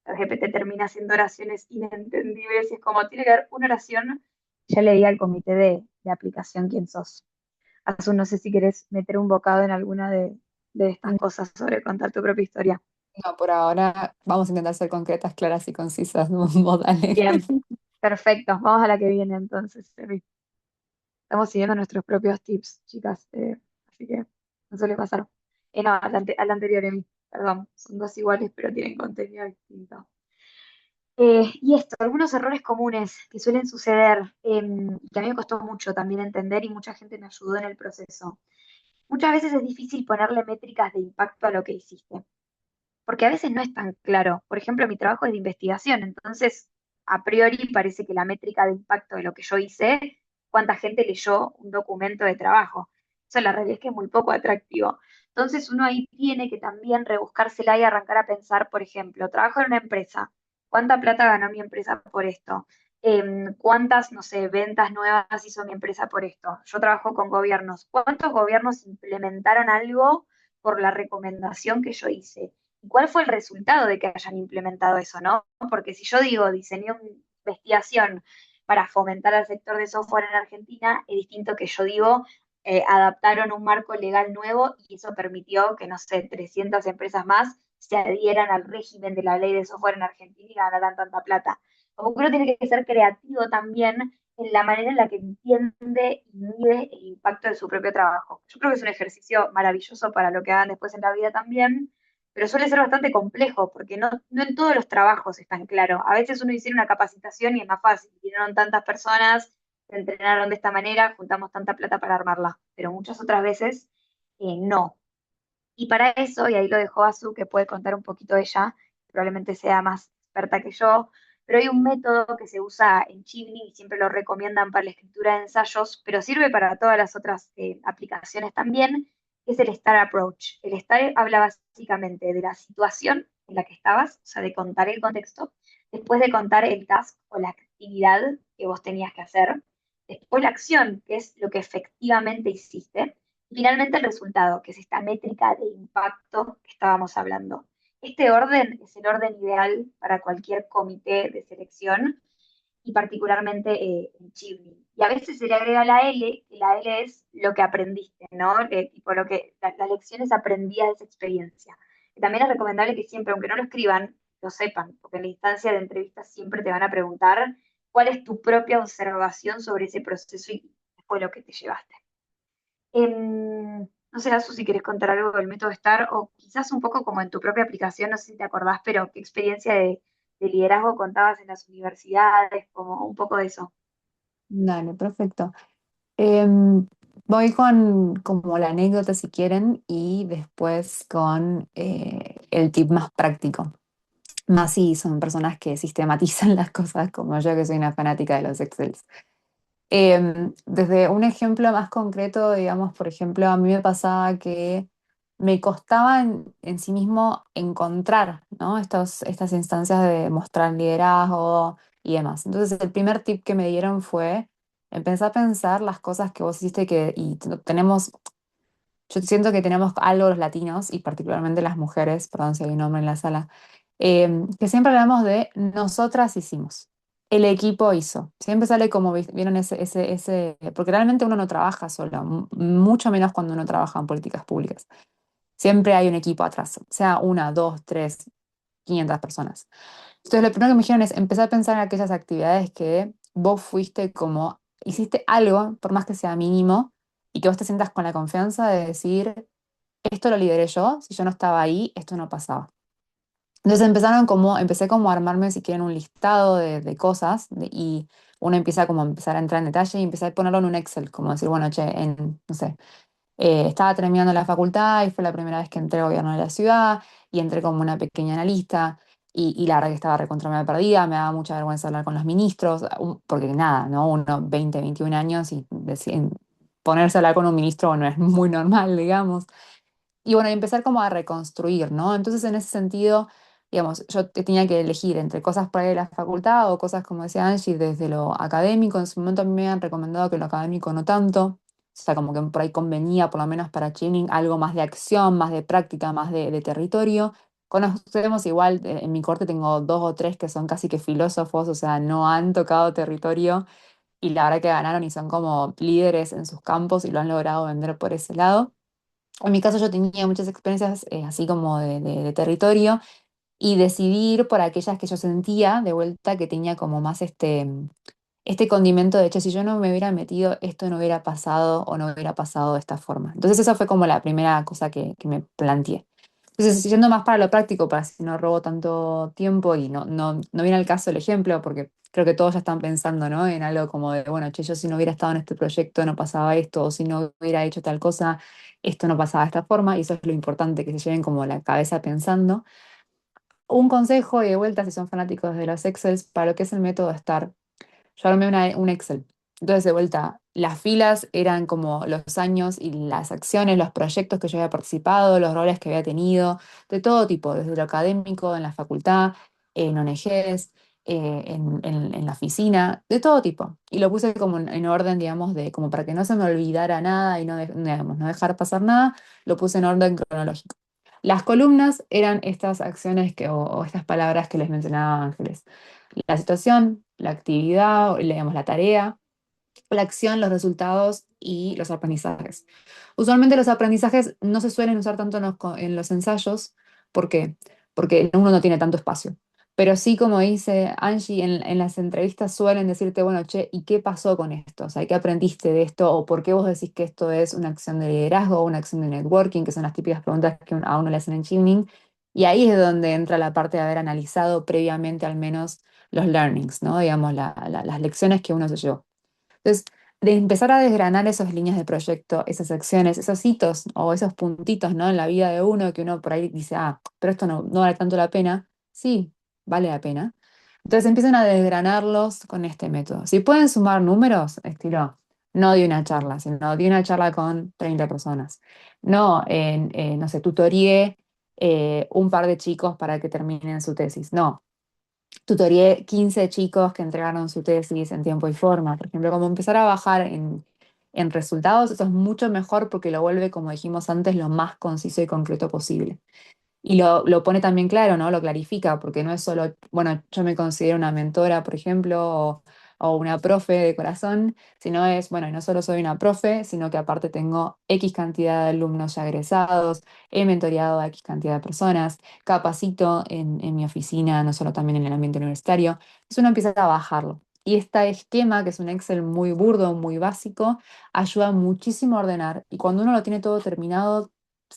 ChatGPT termina haciendo oraciones inentendibles, y es como, tiene que haber una oración. Ya le di al comité de aplicación quién sos. Azu, no sé si querés meter un bocado en alguna de estas cosas sobre contar tu propia historia. No, por ahora vamos a intentar ser concretas, claras y concisas, vos dale. Bien, perfecto. Vamos a la que viene entonces, Ferry. Estamos siguiendo nuestros propios tips, chicas. Así que no suele pasar. No, al anterior, Emi. Perdón, son dos iguales, pero tienen contenido distinto. Y esto, algunos errores comunes que suelen suceder, que a mí me costó mucho también entender y mucha gente me ayudó en el proceso. Muchas veces es difícil ponerle métricas de impacto a lo que hiciste, porque a veces no es tan claro. Por ejemplo, mi trabajo es de investigación, entonces a priori parece que la métrica de impacto de lo que yo hice, cuánta gente leyó un documento de trabajo. Eso la realidad es que es muy poco atractivo. Entonces uno ahí tiene que también rebuscársela y arrancar a pensar, por ejemplo, trabajo en una empresa, ¿cuánta plata ganó mi empresa por esto? ¿Cuántas, no sé, ventas nuevas hizo mi empresa por esto? Yo trabajo con gobiernos. ¿Cuántos gobiernos implementaron algo por la recomendación que yo hice? ¿Cuál fue el resultado de que hayan implementado eso, no? Porque si yo digo, diseñé una investigación para fomentar el sector de software en Argentina, es distinto que yo digo, adaptaron un marco legal nuevo y eso permitió que, no sé, 300 empresas más se adhieran al régimen de la ley de software en Argentina y ganaran tanta plata. Como que uno tiene que ser creativo también en la manera en la que entiende y mide el impacto de su propio trabajo. Yo creo que es un ejercicio maravilloso para lo que hagan después en la vida también, pero suele ser bastante complejo porque no en todos los trabajos es tan claro. A veces uno hiciera una capacitación y es más fácil, vinieron tantas personas, se entrenaron de esta manera, juntamos tanta plata para armarla, pero muchas otras veces no. Y para eso, y ahí lo dejo a Su, que puede contar un poquito ella, probablemente sea más experta que yo, pero hay un método que se usa en Chibli y siempre lo recomiendan para la escritura de ensayos, pero sirve para todas las otras aplicaciones también, que es el STAR Approach. El STAR habla básicamente de la situación en la que estabas, o sea, de contar el contexto, después de contar el task o la actividad que vos tenías que hacer, después la acción, que es lo que efectivamente hiciste, y finalmente el resultado, que es esta métrica de impacto que estábamos hablando. Este orden es el orden ideal para cualquier comité de selección y particularmente en Chibli. Y a veces se le agrega la L, que la L es lo que aprendiste, ¿no? Tipo las lecciones aprendidas de esa experiencia. Y también es recomendable que siempre, aunque no lo escriban, lo sepan, porque en la instancia de entrevista siempre te van a preguntar cuál es tu propia observación sobre ese proceso y qué fue lo que te llevaste. No sé, Azu, si querés contar algo del método STAR o quizás un poco como en tu propia aplicación, no sé si te acordás, pero qué experiencia de liderazgo contabas en las universidades, como un poco de eso. Dale, perfecto. Em, Voy con como la anécdota si quieren y después con el tip más práctico. Más si son personas que sistematizan las cosas como yo que soy una fanática de los Excels. Desde un ejemplo más concreto, digamos, por ejemplo, a mí me pasaba que me costaba en sí mismo encontrar, ¿no? Estas instancias de mostrar liderazgo y demás. Entonces, el primer tip que me dieron fue empezar a pensar las cosas que vos hiciste tenemos, yo siento que tenemos algo los latinos y particularmente las mujeres, perdón si hay un hombre en la sala, que siempre hablamos de nosotras hicimos, el equipo hizo. Siempre sale como, vieron porque realmente uno no trabaja solo, mucho menos cuando uno trabaja en políticas públicas. Siempre hay un equipo atrás, sea una, dos, tres, 500 personas. Entonces, lo primero que me dijeron es empezar a pensar en aquellas actividades que vos fuiste como, hiciste algo, por más que sea mínimo, y que vos te sientas con la confianza de decir, esto lo lideré yo, si yo no estaba ahí, esto no pasaba. Entonces empecé como a armarme, si quieren, un listado de cosas y uno empieza como a empezar a entrar en detalle y empecé a ponerlo en un Excel, como decir, bueno, che, no sé, estaba terminando la facultad y fue la primera vez que entré al gobierno de la ciudad y entré como una pequeña analista y la verdad que estaba recontra media perdida, me daba mucha vergüenza hablar con los ministros, porque nada, ¿no? Uno 20, 21 años y ponerse a hablar con un ministro no es muy normal, digamos. Y bueno, y empezar como a reconstruir, ¿no? Entonces, en ese sentido, digamos, tenía que elegir entre cosas por ahí de la facultad o cosas, como decía Angie, desde lo académico. En su momento a mí me han recomendado que lo académico no tanto. O sea, como que por ahí convenía, por lo menos para Chimning, algo más de acción, más de práctica, más de territorio. Conocemos igual, en mi corte tengo dos o tres que son casi que filósofos, o sea, no han tocado territorio y la verdad que ganaron y son como líderes en sus campos y lo han logrado vender por ese lado. En mi caso yo tenía muchas experiencias así como de territorio y decidí ir por aquellas que yo sentía de vuelta que tenía como más este condimento de, che, si yo no me hubiera metido, esto no hubiera pasado o no hubiera pasado de esta forma. Entonces esa fue como la primera cosa que me planteé. Entonces, yendo más para lo práctico, para si no robo tanto tiempo y no viene al caso el ejemplo, porque creo que todos ya están pensando, ¿no? En algo como de, bueno, che, yo si no hubiera estado en este proyecto no pasaba esto, o si no hubiera hecho tal cosa, esto no pasaba de esta forma, y eso es lo importante, que se lleven como la cabeza pensando. Un consejo, y de vuelta, si son fanáticos de los Excels, para lo que es el método STAR. Yo armé un Excel. Entonces, de vuelta, las filas eran como los años y las acciones, los proyectos que yo había participado, los roles que había tenido, de todo tipo, desde lo académico, en la facultad, en ONGs, en la oficina, de todo tipo. Y lo puse como en orden, digamos, como para que no se me olvidara nada y digamos, no dejar pasar nada, lo puse en orden cronológico. Las columnas eran estas acciones o estas palabras que les mencionaba Ángeles. La situación, la actividad, digamos, la tarea, la acción, los resultados y los aprendizajes. Usualmente los aprendizajes no se suelen usar tanto en los ensayos. ¿Por qué? Porque uno no tiene tanto espacio. Pero sí, como dice Angie, en las entrevistas suelen decirte, bueno, che, ¿y qué pasó con esto? O sea, ¿qué aprendiste de esto? ¿O por qué vos decís que esto es una acción de liderazgo o una acción de networking? Que son las típicas preguntas que a uno le hacen en Chimning. Y ahí es donde entra la parte de haber analizado previamente al menos los learnings, ¿no? Digamos, las lecciones que uno se llevó. Entonces, de empezar a desgranar esas líneas de proyecto, esas acciones, esos hitos o esos puntitos, ¿no? En la vida de uno que uno por ahí dice, ah, pero esto no vale tanto la pena. Sí, vale la pena. Entonces empiezan a desgranarlos con este método. Si pueden sumar números, estilo, no de una charla, sino de una charla con 30 personas. No, no sé, tutorié un par de chicos para que terminen su tesis. No, tutorié 15 chicos que entregaron su tesis en tiempo y forma. Por ejemplo, como empezar a bajar en resultados, eso es mucho mejor porque lo vuelve, como dijimos antes, lo más conciso y concreto posible. Y lo pone también claro, ¿no? Lo clarifica, porque no es solo, bueno, yo me considero una mentora, por ejemplo, o una profe de corazón, sino es, bueno, y no solo soy una profe, sino que aparte tengo X cantidad de alumnos ya egresados, he mentoreado a X cantidad de personas, capacito en mi oficina, no solo también en el ambiente universitario. Entonces uno empieza a bajarlo. Y este esquema, que es un Excel muy burdo, muy básico, ayuda muchísimo a ordenar. Y cuando uno lo tiene todo terminado,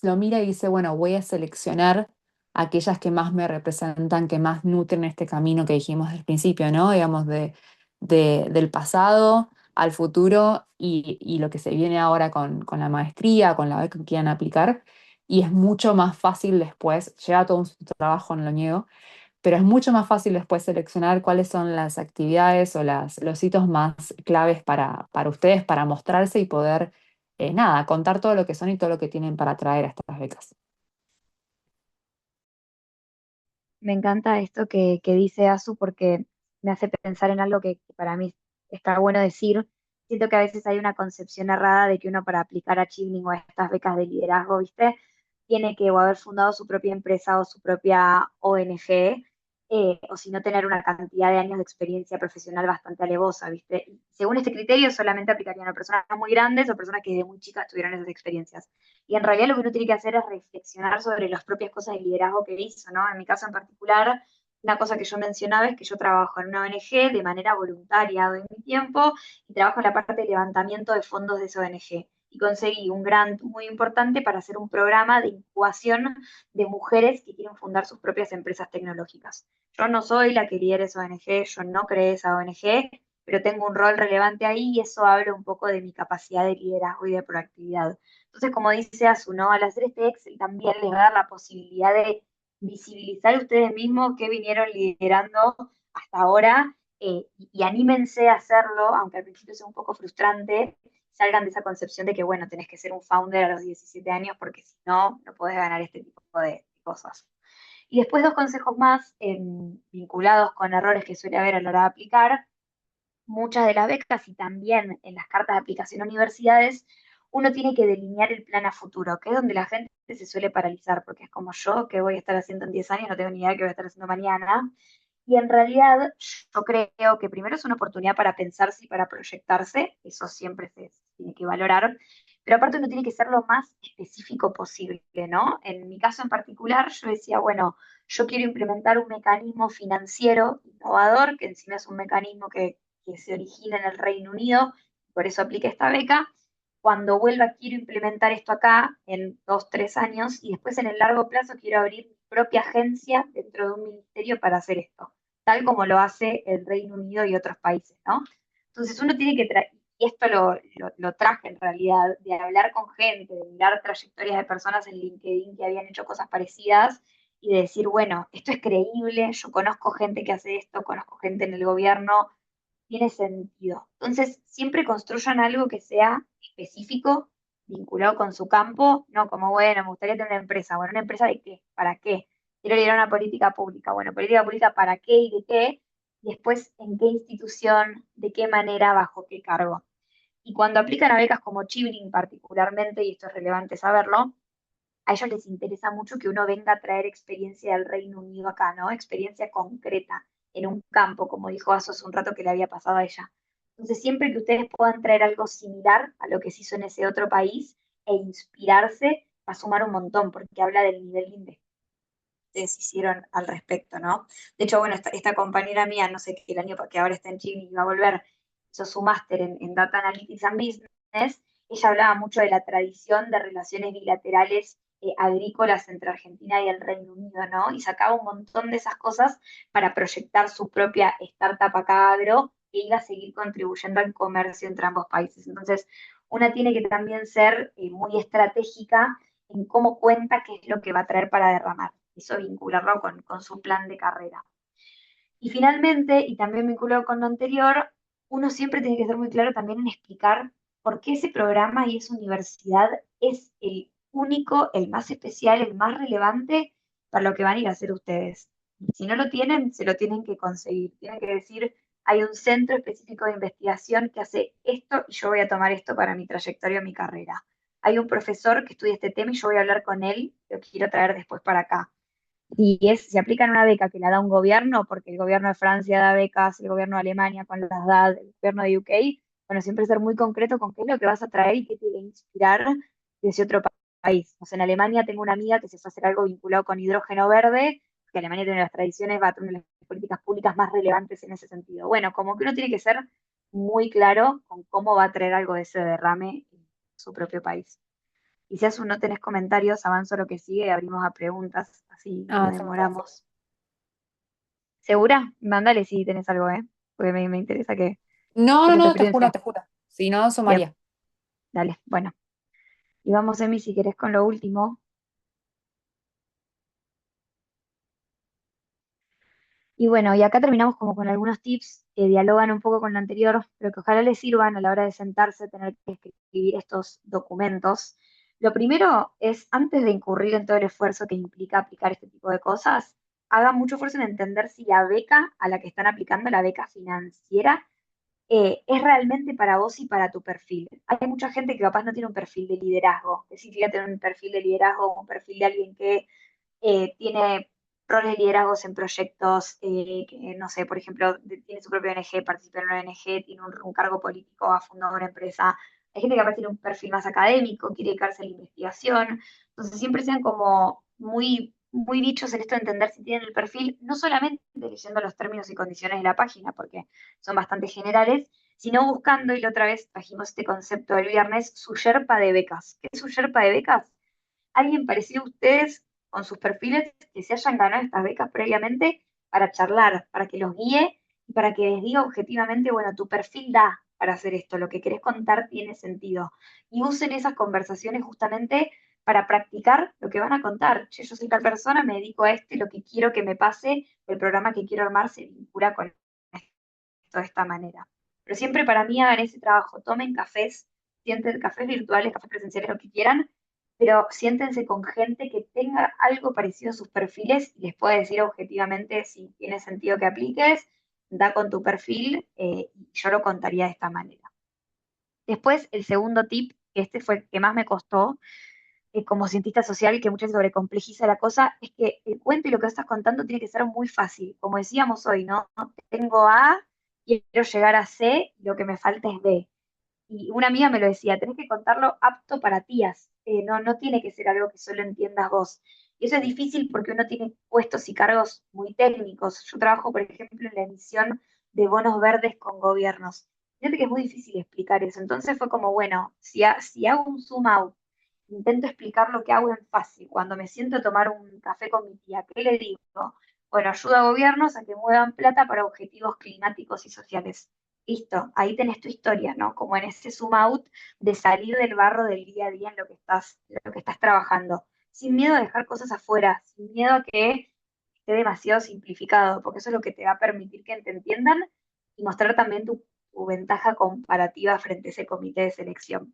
lo mira y dice, bueno, voy a seleccionar aquellas que más me representan, que más nutren este camino que dijimos al principio, ¿no? Digamos, del pasado al futuro y lo que se viene ahora con la maestría, con la beca que quieran aplicar. Y es mucho más fácil después, lleva todo un trabajo, no lo niego, pero es mucho más fácil después seleccionar cuáles son las actividades o los hitos más claves para ustedes, para mostrarse y poder, nada, contar todo lo que son y todo lo que tienen para traer a estas becas. Me encanta esto que dice Asu porque me hace pensar en algo que para mí está bueno decir. Siento que a veces hay una concepción errada de que uno para aplicar a Chivning o a estas becas de liderazgo, ¿viste? Tiene que o haber fundado su propia empresa o su propia ONG, o si no tener una cantidad de años de experiencia profesional bastante alevosa, ¿viste? Y según este criterio solamente aplicarían a personas muy grandes o personas que desde muy chicas tuvieron esas experiencias. Y en realidad lo que uno tiene que hacer es reflexionar sobre las propias cosas de liderazgo que hizo, ¿no? En mi caso en particular, una cosa que yo mencionaba es que yo trabajo en una ONG de manera voluntaria, doy mi tiempo y trabajo en la parte de levantamiento de fondos de esa ONG. Y conseguí un grant muy importante para hacer un programa de incubación de mujeres que quieren fundar sus propias empresas tecnológicas. Yo no soy la que lidera esa ONG, yo no creé esa ONG, pero tengo un rol relevante ahí y eso habla un poco de mi capacidad de liderazgo y de proactividad. Entonces, como dice Asu, ¿no? Al hacer este Excel también les va a dar la posibilidad de visibilizar ustedes mismos qué vinieron liderando hasta ahora, y anímense a hacerlo, aunque al principio sea un poco frustrante, salgan de esa concepción de que, bueno, tenés que ser un founder a los 17 años porque si no, no podés ganar este tipo de cosas. Y después dos consejos más vinculados con errores que suele haber a la hora de aplicar. Muchas de las becas y también en las cartas de aplicación a universidades, uno tiene que delinear el plan a futuro, que es donde la gente se suele paralizar, porque es como yo, que voy a estar haciendo en 10 años, no tengo ni idea de qué voy a estar haciendo mañana. Y en realidad yo creo que primero es una oportunidad para pensarse y para proyectarse, eso siempre se tiene que valorar, pero aparte uno tiene que ser lo más específico posible, ¿no? En mi caso en particular, yo decía, bueno, yo quiero implementar un mecanismo financiero innovador, que encima es un mecanismo que se origina en el Reino Unido, por eso apliqué esta beca. Cuando vuelva quiero implementar esto acá en 2, 3 años y después en el largo plazo quiero abrir mi propia agencia dentro de un ministerio para hacer esto, tal como lo hace el Reino Unido y otros países, ¿no? Entonces uno tiene que traer, y esto lo traje en realidad, de hablar con gente, de mirar trayectorias de personas en LinkedIn que habían hecho cosas parecidas y de decir, bueno, esto es creíble, yo conozco gente que hace esto, conozco gente en el gobierno, tiene sentido. Entonces, siempre construyan algo que sea específico, vinculado con su campo, no como, bueno, me gustaría tener una empresa. Bueno, ¿una empresa de qué? ¿Para qué? Quiero liderar una política pública. Bueno, política pública ¿para qué y de qué? Y después, ¿en qué institución? ¿De qué manera? ¿Bajo qué cargo? Y cuando aplican a becas como Chivling particularmente, y esto es relevante saberlo, a ellos les interesa mucho que uno venga a traer experiencia del Reino Unido acá, ¿no? Experiencia concreta en un campo, como dijo Aso hace un rato que le había pasado a ella. Entonces, siempre que ustedes puedan traer algo similar a lo que se hizo en ese otro país e inspirarse, va a sumar un montón, porque habla del nivel de investigación que ustedes hicieron al respecto, ¿no? De hecho, bueno, esta compañera mía, no sé qué el año que ahora está en Chile y va a volver, hizo su máster en Data Analytics and Business. Ella hablaba mucho de la tradición de relaciones bilaterales agrícolas entre Argentina y el Reino Unido, ¿no? Y sacaba un montón de esas cosas para proyectar su propia startup acá agro que iba a seguir contribuyendo al comercio entre ambos países. Entonces, una tiene que también ser muy estratégica en cómo cuenta qué es lo que va a traer para derramar. Eso vincularlo con su plan de carrera. Y finalmente, y también vinculado con lo anterior, uno siempre tiene que ser muy claro también en explicar por qué ese programa y esa universidad es el único, el más especial, el más relevante para lo que van a ir a hacer ustedes. Si no lo tienen, se lo tienen que conseguir. Tienen que decir, hay un centro específico de investigación que hace esto y yo voy a tomar esto para mi trayectoria, mi carrera. Hay un profesor que estudia este tema y yo voy a hablar con él, lo quiero traer después para acá. Si aplican una beca que la da un gobierno, porque el gobierno de Francia da becas, el gobierno de Alemania con las da, el gobierno de UK, bueno, siempre ser muy concreto con qué es lo que vas a traer y qué te va a inspirar de ese otro país. O sea, en Alemania tengo una amiga que se fue a hacer algo vinculado con hidrógeno verde, que Alemania tiene las tradiciones, va a tener las políticas públicas más relevantes en ese sentido. Bueno, como que uno tiene que ser muy claro con cómo va a traer algo de ese derrame en su propio país. Y si aún no tenés comentarios, avanzo lo que sigue y abrimos a preguntas, así no Ah, demoramos. ¿Segura? Mándale si tenés algo, ¿eh? Porque me interesa no, que no, tu no, te juro, experiencia. te juro. Si no, Bien, sumaría. dale, bueno. Y vamos, Emi, si querés con lo último. Y bueno, y acá terminamos como con algunos tips que dialogan un poco con lo anterior, pero que ojalá les sirvan a la hora de sentarse, tener que escribir estos documentos. Lo primero es, antes de incurrir en todo el esfuerzo que implica aplicar este tipo de cosas, hagan mucho esfuerzo en entender si la beca a la que están aplicando, la beca financiera, es realmente para vos y para tu perfil. Hay mucha gente que capaz no tiene un perfil de liderazgo. ¿Qué significa tener un perfil de liderazgo? Un perfil de alguien que tiene roles de liderazgos en proyectos, que, no sé, por ejemplo, tiene su propia ONG, participa en una ONG, tiene un cargo político, ha fundado una empresa. Hay gente que capaz tiene un perfil más académico, quiere dedicarse a la investigación. Entonces siempre sean como muy bichos en esto de entender si tienen el perfil, no solamente leyendo los términos y condiciones de la página, porque son bastante generales, sino buscando, y la otra vez trajimos este concepto del viernes, su Sherpa de becas. ¿Qué es su Sherpa de becas? Alguien parecido a ustedes con sus perfiles que se hayan ganado estas becas previamente para charlar, para que los guíe y para que les diga objetivamente, bueno, tu perfil da para hacer esto, lo que querés contar tiene sentido. Y usen esas conversaciones justamente para practicar lo que van a contar. Che, yo soy tal persona, me dedico a esto y lo que quiero que me pase, el programa que quiero armar se vincula con esto de esta manera. Pero siempre para mí hagan ese trabajo, tomen cafés, sienten cafés virtuales, cafés presenciales, lo que quieran, pero siéntense con gente que tenga algo parecido a sus perfiles y les puede decir objetivamente si tiene sentido que apliques, da con tu perfil, y yo lo contaría de esta manera. Después, el segundo tip, que este fue el que más me costó, como cientista social, que muchas veces sobrecomplejiza la cosa, es que el cuento y lo que estás contando tiene que ser muy fácil. Como decíamos hoy, ¿no? Tengo A, quiero llegar a C, y lo que me falta es B. Y una amiga me lo decía, tenés que contarlo apto para tías, no tiene que ser algo que solo entiendas vos. Y eso es difícil porque uno tiene puestos y cargos muy técnicos. Yo trabajo, por ejemplo, en la emisión de bonos verdes con gobiernos. Fíjate que es muy difícil explicar eso. Entonces fue como, bueno, si hago un zoom out, intento explicar lo que hago en fácil. Cuando me siento a tomar un café con mi tía, ¿qué le digo? Bueno, ayuda a gobiernos a que muevan plata para objetivos climáticos y sociales. Listo, ahí tenés tu historia, ¿no? Como en ese zoom out de salir del barro del día a día en lo que estás trabajando, sin miedo a dejar cosas afuera, sin miedo a que esté demasiado simplificado, porque eso es lo que te va a permitir que te entiendan y mostrar también tu ventaja comparativa frente a ese comité de selección.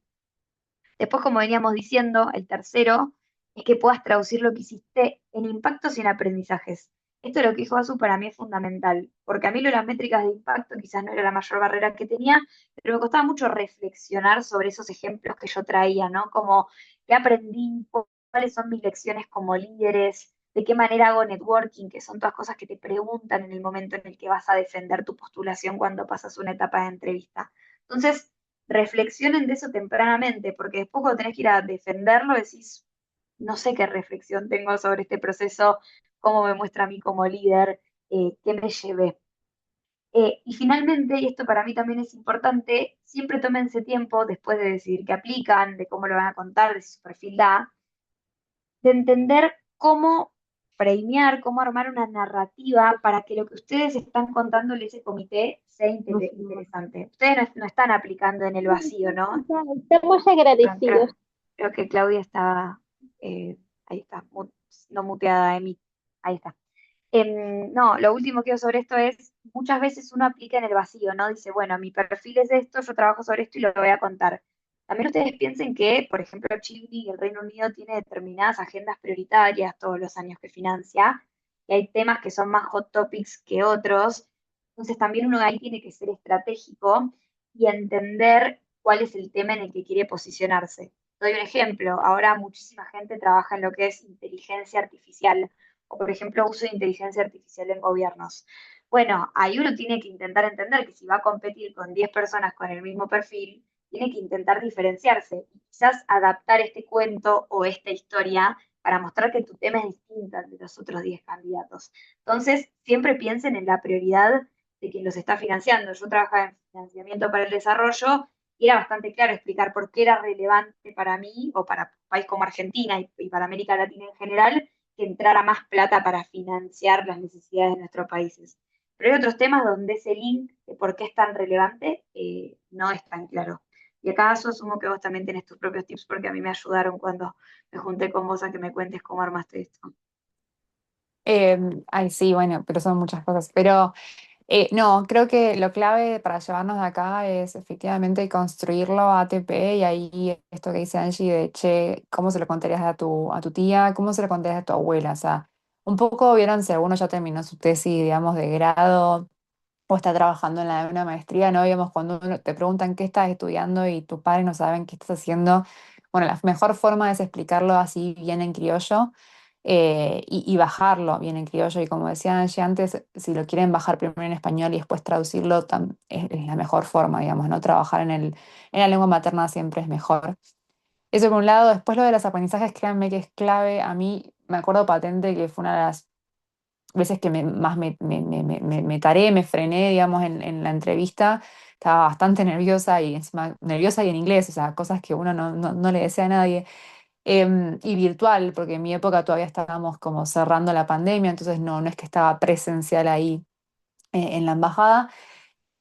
Después, como veníamos diciendo, el tercero es que puedas traducir lo que hiciste en impactos y en aprendizajes. Esto es lo que dijo Asu, para mí es fundamental, porque a mí lo de las métricas de impacto quizás no era la mayor barrera que tenía, pero me costaba mucho reflexionar sobre esos ejemplos que yo traía, ¿no? Como qué aprendí, cuáles son mis lecciones como líderes, de qué manera hago networking, que son todas cosas que te preguntan en el momento en el que vas a defender tu postulación cuando pasas una etapa de entrevista. Entonces, reflexionen de eso tempranamente, porque después cuando tenés que ir a defenderlo decís, no sé qué reflexión tengo sobre este proceso, cómo me muestra a mí como líder, qué me llevé. Y finalmente, y esto para mí también es importante, siempre tómense tiempo después de decidir qué aplican, de cómo lo van a contar, de si su perfil da, de entender cómo premiar, cómo armar una narrativa para que lo que ustedes están contando en ese comité sea interesante. Ustedes no están aplicando en el vacío, ¿no? Estamos Perdón, agradecidos. creo que Claudia está, ahí está, no muteada de mí. Ahí está. No, lo último que digo sobre esto es, muchas veces uno aplica en el vacío, ¿no? Dice, bueno, mi perfil es esto, yo trabajo sobre esto y lo voy a contar. También ustedes piensen que, por ejemplo, Chile y el Reino Unido tiene determinadas agendas prioritarias todos los años que financia, y hay temas que son más hot topics que otros. Entonces también uno ahí tiene que ser estratégico y entender cuál es el tema en el que quiere posicionarse. Doy un ejemplo, ahora muchísima gente trabaja en lo que es inteligencia artificial o por ejemplo uso de inteligencia artificial en gobiernos. Bueno, ahí uno tiene que intentar entender que si va a competir con 10 personas con el mismo perfil, tiene que intentar diferenciarse y quizás adaptar este cuento o esta historia para mostrar que tu tema es distinto al de los otros 10 candidatos. Entonces, siempre piensen en la prioridad de quien los está financiando. Yo trabajaba en financiamiento para el desarrollo y era bastante claro explicar por qué era relevante para mí o para un país como Argentina y para América Latina en general que entrara más plata para financiar las necesidades de nuestros países. Pero hay otros temas donde ese link de por qué es tan relevante no es tan claro. Y acá yo asumo que vos también tenés tus propios tips porque a mí me ayudaron cuando me junté con vos a que me cuentes cómo armaste esto. Ay, sí, bueno, pero son muchas cosas. Pero no, creo que lo clave para llevarnos de acá es efectivamente construirlo ATP y ahí esto que dice Angie de, che, ¿cómo se lo contarías a tu tía? ¿Cómo se lo contarías a tu abuela? O sea, un poco vieron si alguno ya terminó su tesis, digamos, de grado o está trabajando en una maestría, ¿no? Digamos, cuando te preguntan qué estás estudiando y tus padres no saben qué estás haciendo, bueno, la mejor forma es explicarlo así bien en criollo y bajarlo bien en criollo. Y como decía Angie antes, si lo quieren bajar primero en español y después traducirlo, es la mejor forma, digamos, ¿no? Trabajar en la lengua materna siempre es mejor. Eso por un lado. Después lo de los aprendizajes, créanme que es clave. A mí me acuerdo patente que fue una de las veces que más me taré, me frené, digamos, en la entrevista. Estaba bastante nerviosa y encima nerviosa y en inglés, o sea, cosas que uno no le desea a nadie. Y virtual, porque en mi época todavía estábamos como cerrando la pandemia, entonces no es que estaba presencial ahí en la embajada.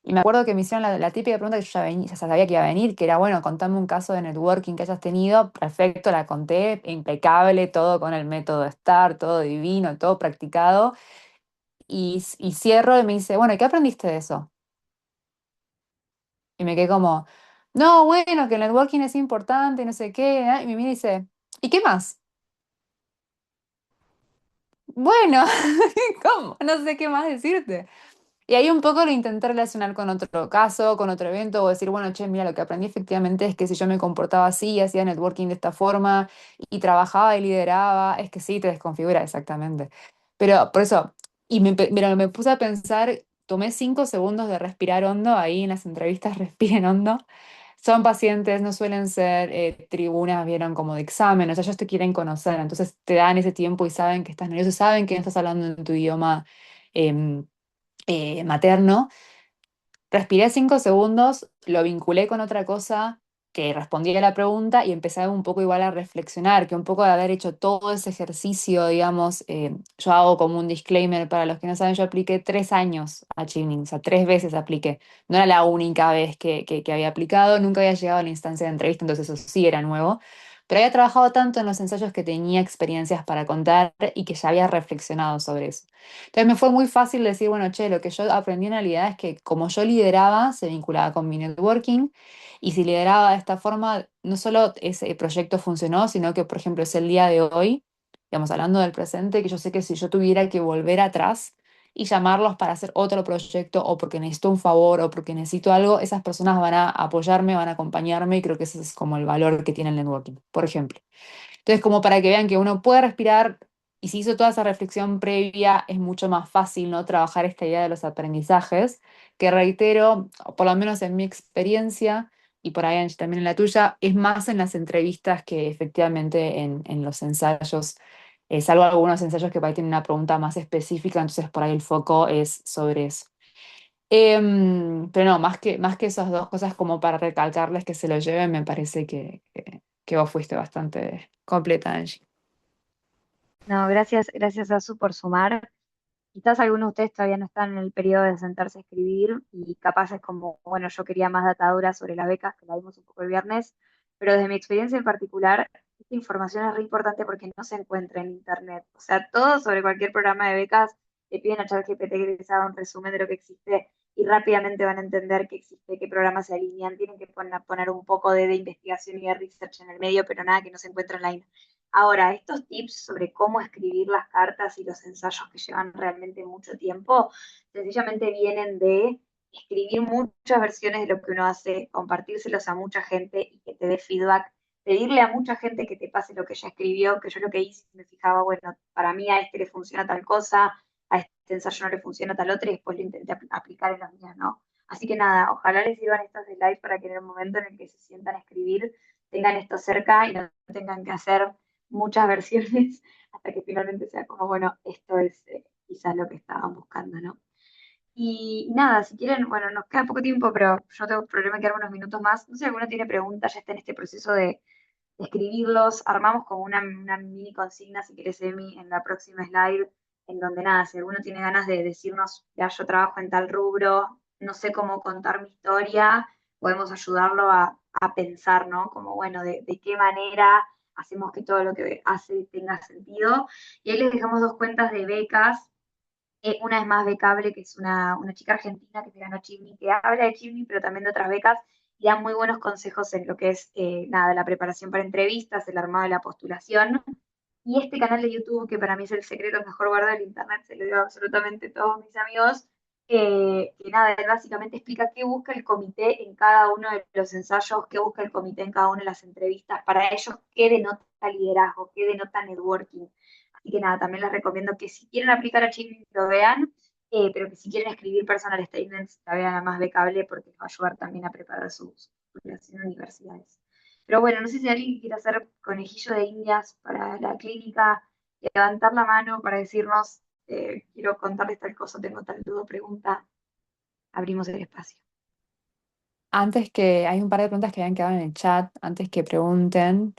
Y me acuerdo que me hicieron la típica pregunta que yo ya sabía que iba a venir, que era, bueno, contame un caso de networking que hayas tenido. Perfecto, la conté, impecable, todo con el método STAR, todo divino, todo practicado. Y cierro y me dice, bueno, ¿y qué aprendiste de eso? Y me quedé como, no, bueno, que el networking es importante, no sé qué, ¿eh? Y me mira y dice, ¿Y qué más? Bueno, ¿cómo? No sé qué más decirte. Y ahí un poco lo intenté relacionar con otro caso, con otro evento, o decir, bueno, che, mira, lo que aprendí efectivamente es que si yo me comportaba así, hacía networking de esta forma, y trabajaba y lideraba, es que sí, te desconfigura exactamente. Pero por eso, mira, me puse a pensar, tomé 5 segundos de respirar hondo, ahí en las entrevistas respiren hondo. Son pacientes, no suelen ser tribunas, vieron, como de examen, o sea, ellos te quieren conocer, entonces te dan ese tiempo y saben que estás nervioso, saben que no estás hablando en tu idioma em, materno. Respiré 5 segundos, lo vinculé con otra cosa que respondía a la pregunta y empecé un poco igual a reflexionar, que un poco de haber hecho todo ese ejercicio, digamos, yo hago como un disclaimer para los que no saben, yo apliqué 3 años a Chimning, o sea, 3 veces apliqué. No era la única vez que había aplicado, nunca había llegado a la instancia de entrevista, entonces eso sí era nuevo. Pero había trabajado tanto en los ensayos que tenía experiencias para contar y que ya había reflexionado sobre eso. Entonces me fue muy fácil decir, bueno, che, lo que yo aprendí en realidad es que como yo lideraba, se vinculaba con mi networking, y si lideraba de esta forma, no solo ese proyecto funcionó, sino que, por ejemplo, es el día de hoy, digamos, hablando del presente, que yo sé que si yo tuviera que volver atrás y llamarlos para hacer otro proyecto o porque necesito un favor o porque necesito algo, esas personas van a apoyarme, van a acompañarme y creo que ese es como el valor que tiene el networking, por ejemplo. Entonces, como para que vean que uno puede respirar y si hizo toda esa reflexión previa, es mucho más fácil, ¿no? Trabajar esta idea de los aprendizajes, que reitero, por lo menos en mi experiencia, y por ahí Angie, también en la tuya, es más en las entrevistas que efectivamente en los ensayos, salvo algunos ensayos que por ahí tienen una pregunta más específica, entonces por ahí el foco es sobre eso. Pero no, más que esas dos cosas como para recalcarles que se lo lleven, me parece que vos fuiste bastante completa, Angie. No, gracias, gracias a su por sumar. Quizás algunos de ustedes todavía no están en el periodo de sentarse a escribir y capaz es como, bueno, yo quería más datadura sobre las becas, que la vimos un poco el viernes, pero desde mi experiencia en particular, esta información es re importante porque no se encuentra en internet. O sea, todo sobre cualquier programa de becas, le piden a ChatGPT que les haga un resumen de lo que existe y rápidamente van a entender que existe, qué programas se alinean, tienen que poner un poco de investigación y de research en el medio, pero nada que no se encuentra online. Ahora, estos tips sobre cómo escribir las cartas y los ensayos que llevan realmente mucho tiempo, sencillamente vienen de escribir muchas versiones de lo que uno hace, compartírselos a mucha gente y que te dé feedback, pedirle a mucha gente que te pase lo que ella escribió, que yo lo que hice, me fijaba, bueno, para mí a este le funciona tal cosa, a este ensayo no le funciona tal otra, y después lo intenté aplicar en los míos, ¿no? Así que nada, ojalá les sirvan estos slides para que en el momento en el que se sientan a escribir, tengan esto cerca y no tengan que hacer muchas versiones hasta que finalmente sea como, bueno, esto es quizás lo que estaban buscando, ¿no? Y nada, si quieren, bueno, nos queda poco tiempo, pero yo no tengo problema en quedar unos minutos más. No sé si alguno tiene preguntas, ya está en este proceso de escribirlos. Armamos como una mini consigna, si querés, Emi, en la próxima slide, en donde nada, si alguno tiene ganas de decirnos, ya yo trabajo en tal rubro, no sé cómo contar mi historia, podemos ayudarlo a pensar, ¿no? Como, bueno, de qué manera hacemos que todo lo que hace tenga sentido. Y ahí les dejamos dos cuentas de becas. Una es más becable, que es una chica argentina que se ganó Chimney, que habla de Chimney, pero también de otras becas, y da muy buenos consejos en lo que es, nada, la preparación para entrevistas, el armado de la postulación. Y este canal de YouTube, que para mí es el secreto mejor guardado del Internet, se lo digo a absolutamente todos mis amigos, que nada, él básicamente explica qué busca el comité en cada uno de los ensayos, qué busca el comité en cada una de las entrevistas, para ellos qué denota liderazgo, qué denota networking. Así que nada, también les recomiendo que si quieren aplicar a Chile lo vean, pero que si quieren escribir personal statements, la vean a más becable porque les va a ayudar también a preparar sus postulación en universidades. Pero bueno, no sé si alguien quiere hacer conejillo de indias para la clínica, levantar la mano para decirnos, quiero contarles tal cosa, tengo tal duda, pregunta, abrimos el espacio. Antes que, hay un par de preguntas que habían quedado en el chat, antes que pregunten.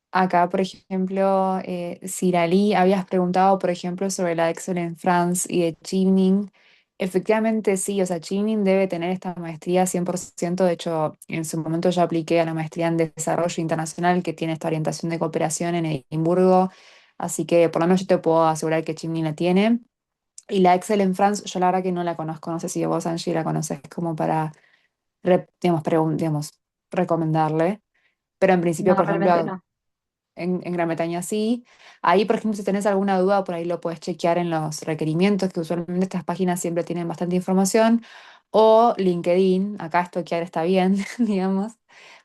Acá, por ejemplo, Ciralí, habías preguntado, por ejemplo, sobre la Excel en France y de Chevening. Efectivamente, sí, o sea, Chevening debe tener esta maestría 100%. De hecho, en su momento yo apliqué a la maestría en Desarrollo Internacional que tiene esta orientación de cooperación en Edimburgo, así que por lo menos yo te puedo asegurar que Chevening la tiene. Y la Excel en France, yo la verdad que no la conozco, no sé si vos, Angie, la conoces como para, digamos, recomendarle. Pero en principio, No, por realmente ejemplo, no. en Gran Bretaña sí. Ahí, por ejemplo, si tenés alguna duda, por ahí lo puedes chequear en los requerimientos, que usualmente estas páginas siempre tienen bastante información. O LinkedIn, acá estoquear está bien, digamos.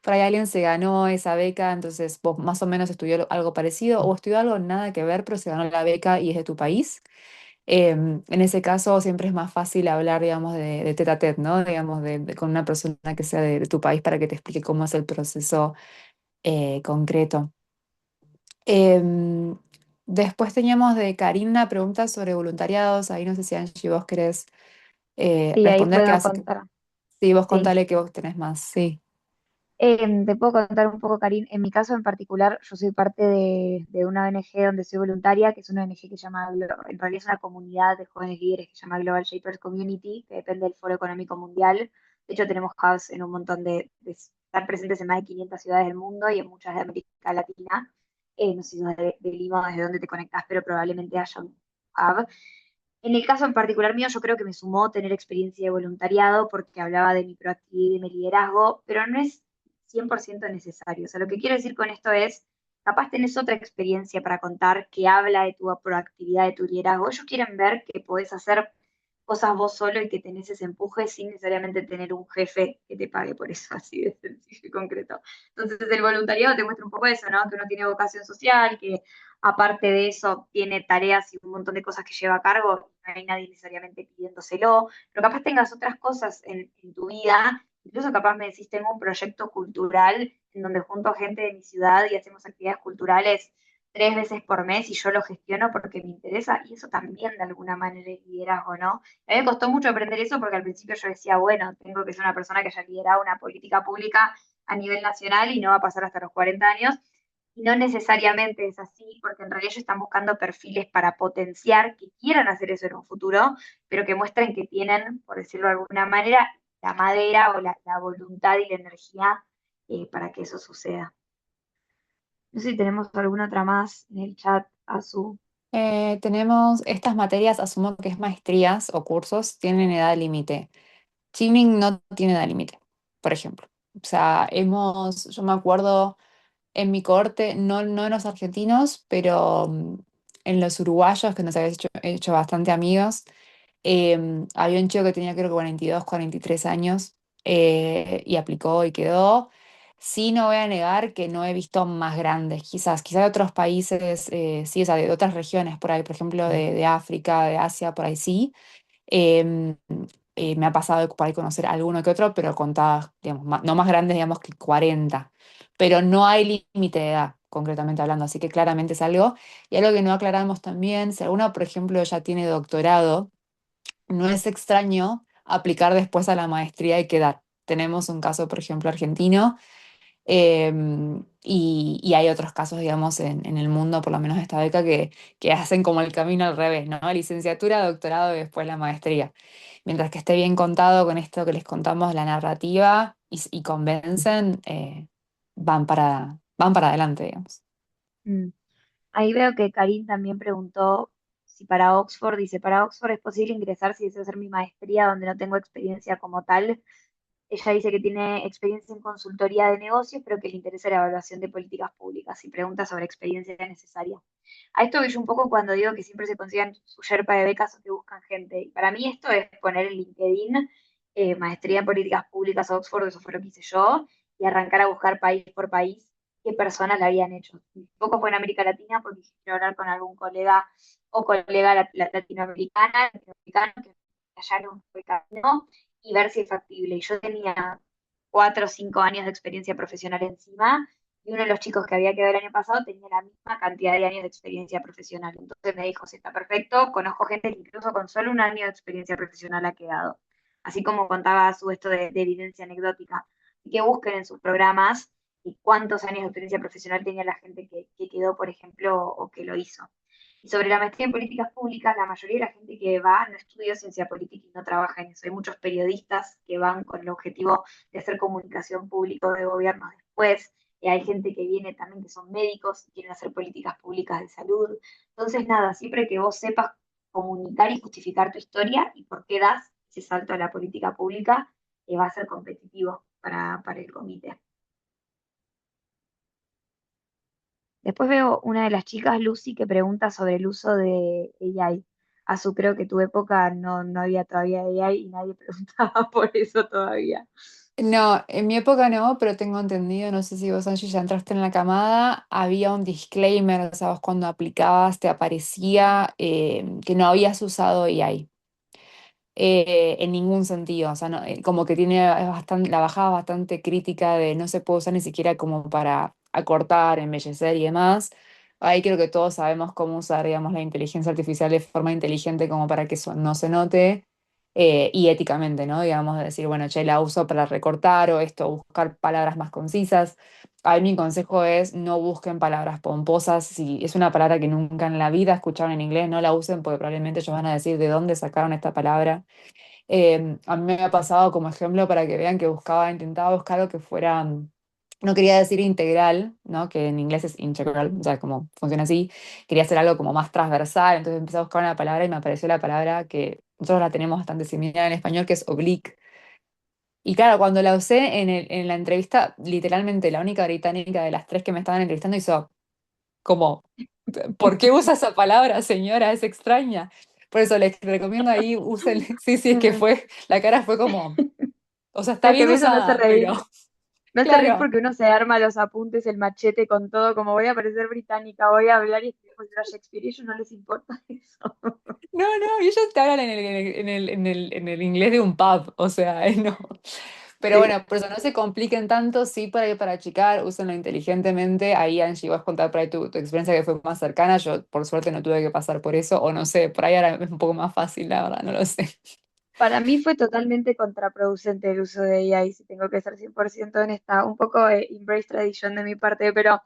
Por ahí alguien se ganó esa beca, entonces vos más o menos estudió algo parecido o estudió algo nada que ver, pero se ganó la beca y es de tu país. En ese caso siempre es más fácil hablar, digamos, de tête à tête, ¿no? Digamos, con una persona que sea de tu país para que te explique cómo es el proceso concreto. Em, Después teníamos de Karina una pregunta sobre voluntariados. Ahí no sé si Angie, vos querés Sí, ahí responder, que puedo hace contar. sí, vos Sí. contale que vos tenés más, sí. Te puedo contar un poco, Karin. En mi caso en particular, yo soy parte de una ONG donde soy voluntaria, que es una ONG que se llama, en realidad es una comunidad de jóvenes líderes que se llama Global Shapers Community, que depende del Foro Económico Mundial. De hecho, tenemos hubs en un montón están presentes en más de 500 ciudades del mundo y en muchas de América Latina. No sé si sos de Lima o desde dónde te conectás, pero probablemente haya un hub. En el caso en particular mío, yo creo que me sumó tener experiencia de voluntariado porque hablaba de mi proactividad y de mi liderazgo, pero no es 100% necesario. O sea, lo que quiero decir con esto es, capaz tenés otra experiencia para contar que habla de tu proactividad, de tu liderazgo. Ellos quieren ver que podés hacer cosas vos solo y que tenés ese empuje sin necesariamente tener un jefe que te pague por eso, así de sencillo y concreto. Entonces el voluntariado te muestra un poco eso, ¿no? Que uno tiene vocación social, que aparte de eso tiene tareas y un montón de cosas que lleva a cargo, no hay nadie necesariamente pidiéndoselo, pero capaz tengas otras cosas en tu vida, incluso capaz me decís, tengo un proyecto cultural en donde junto a gente de mi ciudad y hacemos actividades culturales 3 veces por mes y yo lo gestiono porque me interesa y eso también de alguna manera es liderazgo, ¿no? A mí me costó mucho aprender eso porque al principio yo decía, bueno, tengo que ser una persona que haya liderado una política pública a nivel nacional y no va a pasar hasta los 40 años. Y no necesariamente es así, porque en realidad ellos están buscando perfiles para potenciar que quieran hacer eso en un futuro, pero que muestren que tienen, por decirlo de alguna manera, la madera o la voluntad y la energía para que eso suceda. No sé si tenemos alguna otra más en el chat, Azu. Tenemos estas materias, asumo que es maestrías o cursos, tienen edad límite. Chiming no tiene edad límite, por ejemplo. O sea, yo me acuerdo en mi corte, no en los argentinos, pero en los uruguayos, que nos habías hecho bastante amigos, había un chico que tenía creo que 42, 43 años y aplicó y quedó. Sí, no voy a negar que no he visto más grandes, quizás de otros países, sí, o sea, de otras regiones por ahí, por ejemplo, de África, de Asia, por ahí sí. Em, Me ha pasado por ahí conocer alguno que otro, pero contadas, digamos, no más grandes, digamos, que 40. Pero no hay límite de edad, concretamente hablando, así que claramente es algo. Y algo que no aclaramos también, si alguno, por ejemplo, ya tiene doctorado, no es extraño aplicar después a la maestría y quedar. Tenemos un caso, por ejemplo, argentino, y hay otros casos, digamos, en el mundo, por lo menos de esta beca, que hacen como el camino al revés, ¿no? Licenciatura, doctorado y después la maestría. Mientras que esté bien contado con esto que les contamos, la narrativa, y convencen, van para adelante, digamos. Mm. Ahí veo que Karin también preguntó si para Oxford, dice, para Oxford es posible ingresar si deseo hacer mi maestría donde no tengo experiencia como tal. Ella dice que tiene experiencia en consultoría de negocios, pero que le interesa la evaluación de políticas públicas y pregunta sobre experiencia necesaria. A esto voy yo un poco cuando digo que siempre se consigan su yerpa de becas o que buscan gente. Y para mí esto es poner en LinkedIn maestría en políticas públicas Oxford, eso fue lo que hice yo, y arrancar a buscar país por país qué personas la habían hecho. Un poco fue en América Latina porque quiero hablar con algún colega o colega latinoamericana, que hallaron el camino y ver si es factible. Y yo tenía 4 o 5 años de experiencia profesional encima, y uno de los chicos que había quedado el año pasado tenía la misma cantidad de años de experiencia profesional. Entonces me dijo, si está perfecto, conozco gente que incluso con solo un año de experiencia profesional ha quedado. Así como contaba su esto de evidencia anecdótica. Y que busquen en sus programas y cuántos años de experiencia profesional tenía la gente que quedó, por ejemplo, o que lo hizo. Y sobre la maestría en políticas públicas, la mayoría de la gente que va no estudia ciencia política y no trabaja en eso. Hay muchos periodistas que van con el objetivo de hacer comunicación pública de gobiernos después. Hay gente que viene también que son médicos y quieren hacer políticas públicas de salud. Entonces, nada, siempre que vos sepas comunicar y justificar tu historia y por qué das ese salto a la política pública, va a ser competitivo para el comité. Después veo una de las chicas, Lucy, que pregunta sobre el uso de AI. Azu, creo que tu época no había todavía AI y nadie preguntaba por eso todavía. No, en mi época no, pero tengo entendido, no sé si vos, Angie, ya entraste en la camada, había un disclaimer, o sea, vos cuando aplicabas te aparecía que no habías usado AI. En ningún sentido, o sea, como que tiene bastante, la bajada bastante crítica de no se puede usar ni siquiera como para acortar, embellecer y demás. Ahí creo que todos sabemos cómo usar, digamos, la inteligencia artificial de forma inteligente como para que eso no se note y éticamente, ¿no? Digamos, de decir, bueno, che, la uso para recortar o esto, buscar palabras más concisas. Ahí mi consejo es no busquen palabras pomposas. Si es una palabra que nunca en la vida escucharon en inglés, no la usen porque probablemente ellos van a decir de dónde sacaron esta palabra. A mí me ha pasado como ejemplo para que vean que intentaba buscar algo que fuera, no quería decir integral, ¿no? Que en inglés es integral, o sea, como funciona así. Quería hacer algo como más transversal, entonces empecé a buscar una palabra y me apareció la palabra que nosotros la tenemos bastante similar en español, que es oblique. Y claro, cuando la usé en la entrevista, literalmente la única británica de las tres que me estaban entrevistando hizo como, ¿por qué usa esa palabra, señora? Es extraña. Por eso les recomiendo ahí, usen, sí, sí, es que Mm. fue, la cara fue como, o sea, está Es que a bien mí eso me hace usada, pero reír. Me hace reír claro, porque uno se arma los apuntes, el machete con todo, como voy a parecer británica, voy a hablar y escribir como si fuera Shakespeare, y a ellos no les importa eso. no, y ellos te hablan en el inglés de un pub, o sea, no. Pero Sí. bueno, por eso no se compliquen tanto, sí, por ahí para achicar, úsenlo inteligentemente. Ahí, Angie, vas a contar por ahí tu experiencia que fue más cercana. Yo, por suerte, no tuve que pasar por eso, o no sé, por ahí ahora es un poco más fácil, la verdad, no lo sé. Para mí fue totalmente contraproducente el uso de AI, si tengo que ser 100% honesta. Un poco embrace tradition de mi parte, pero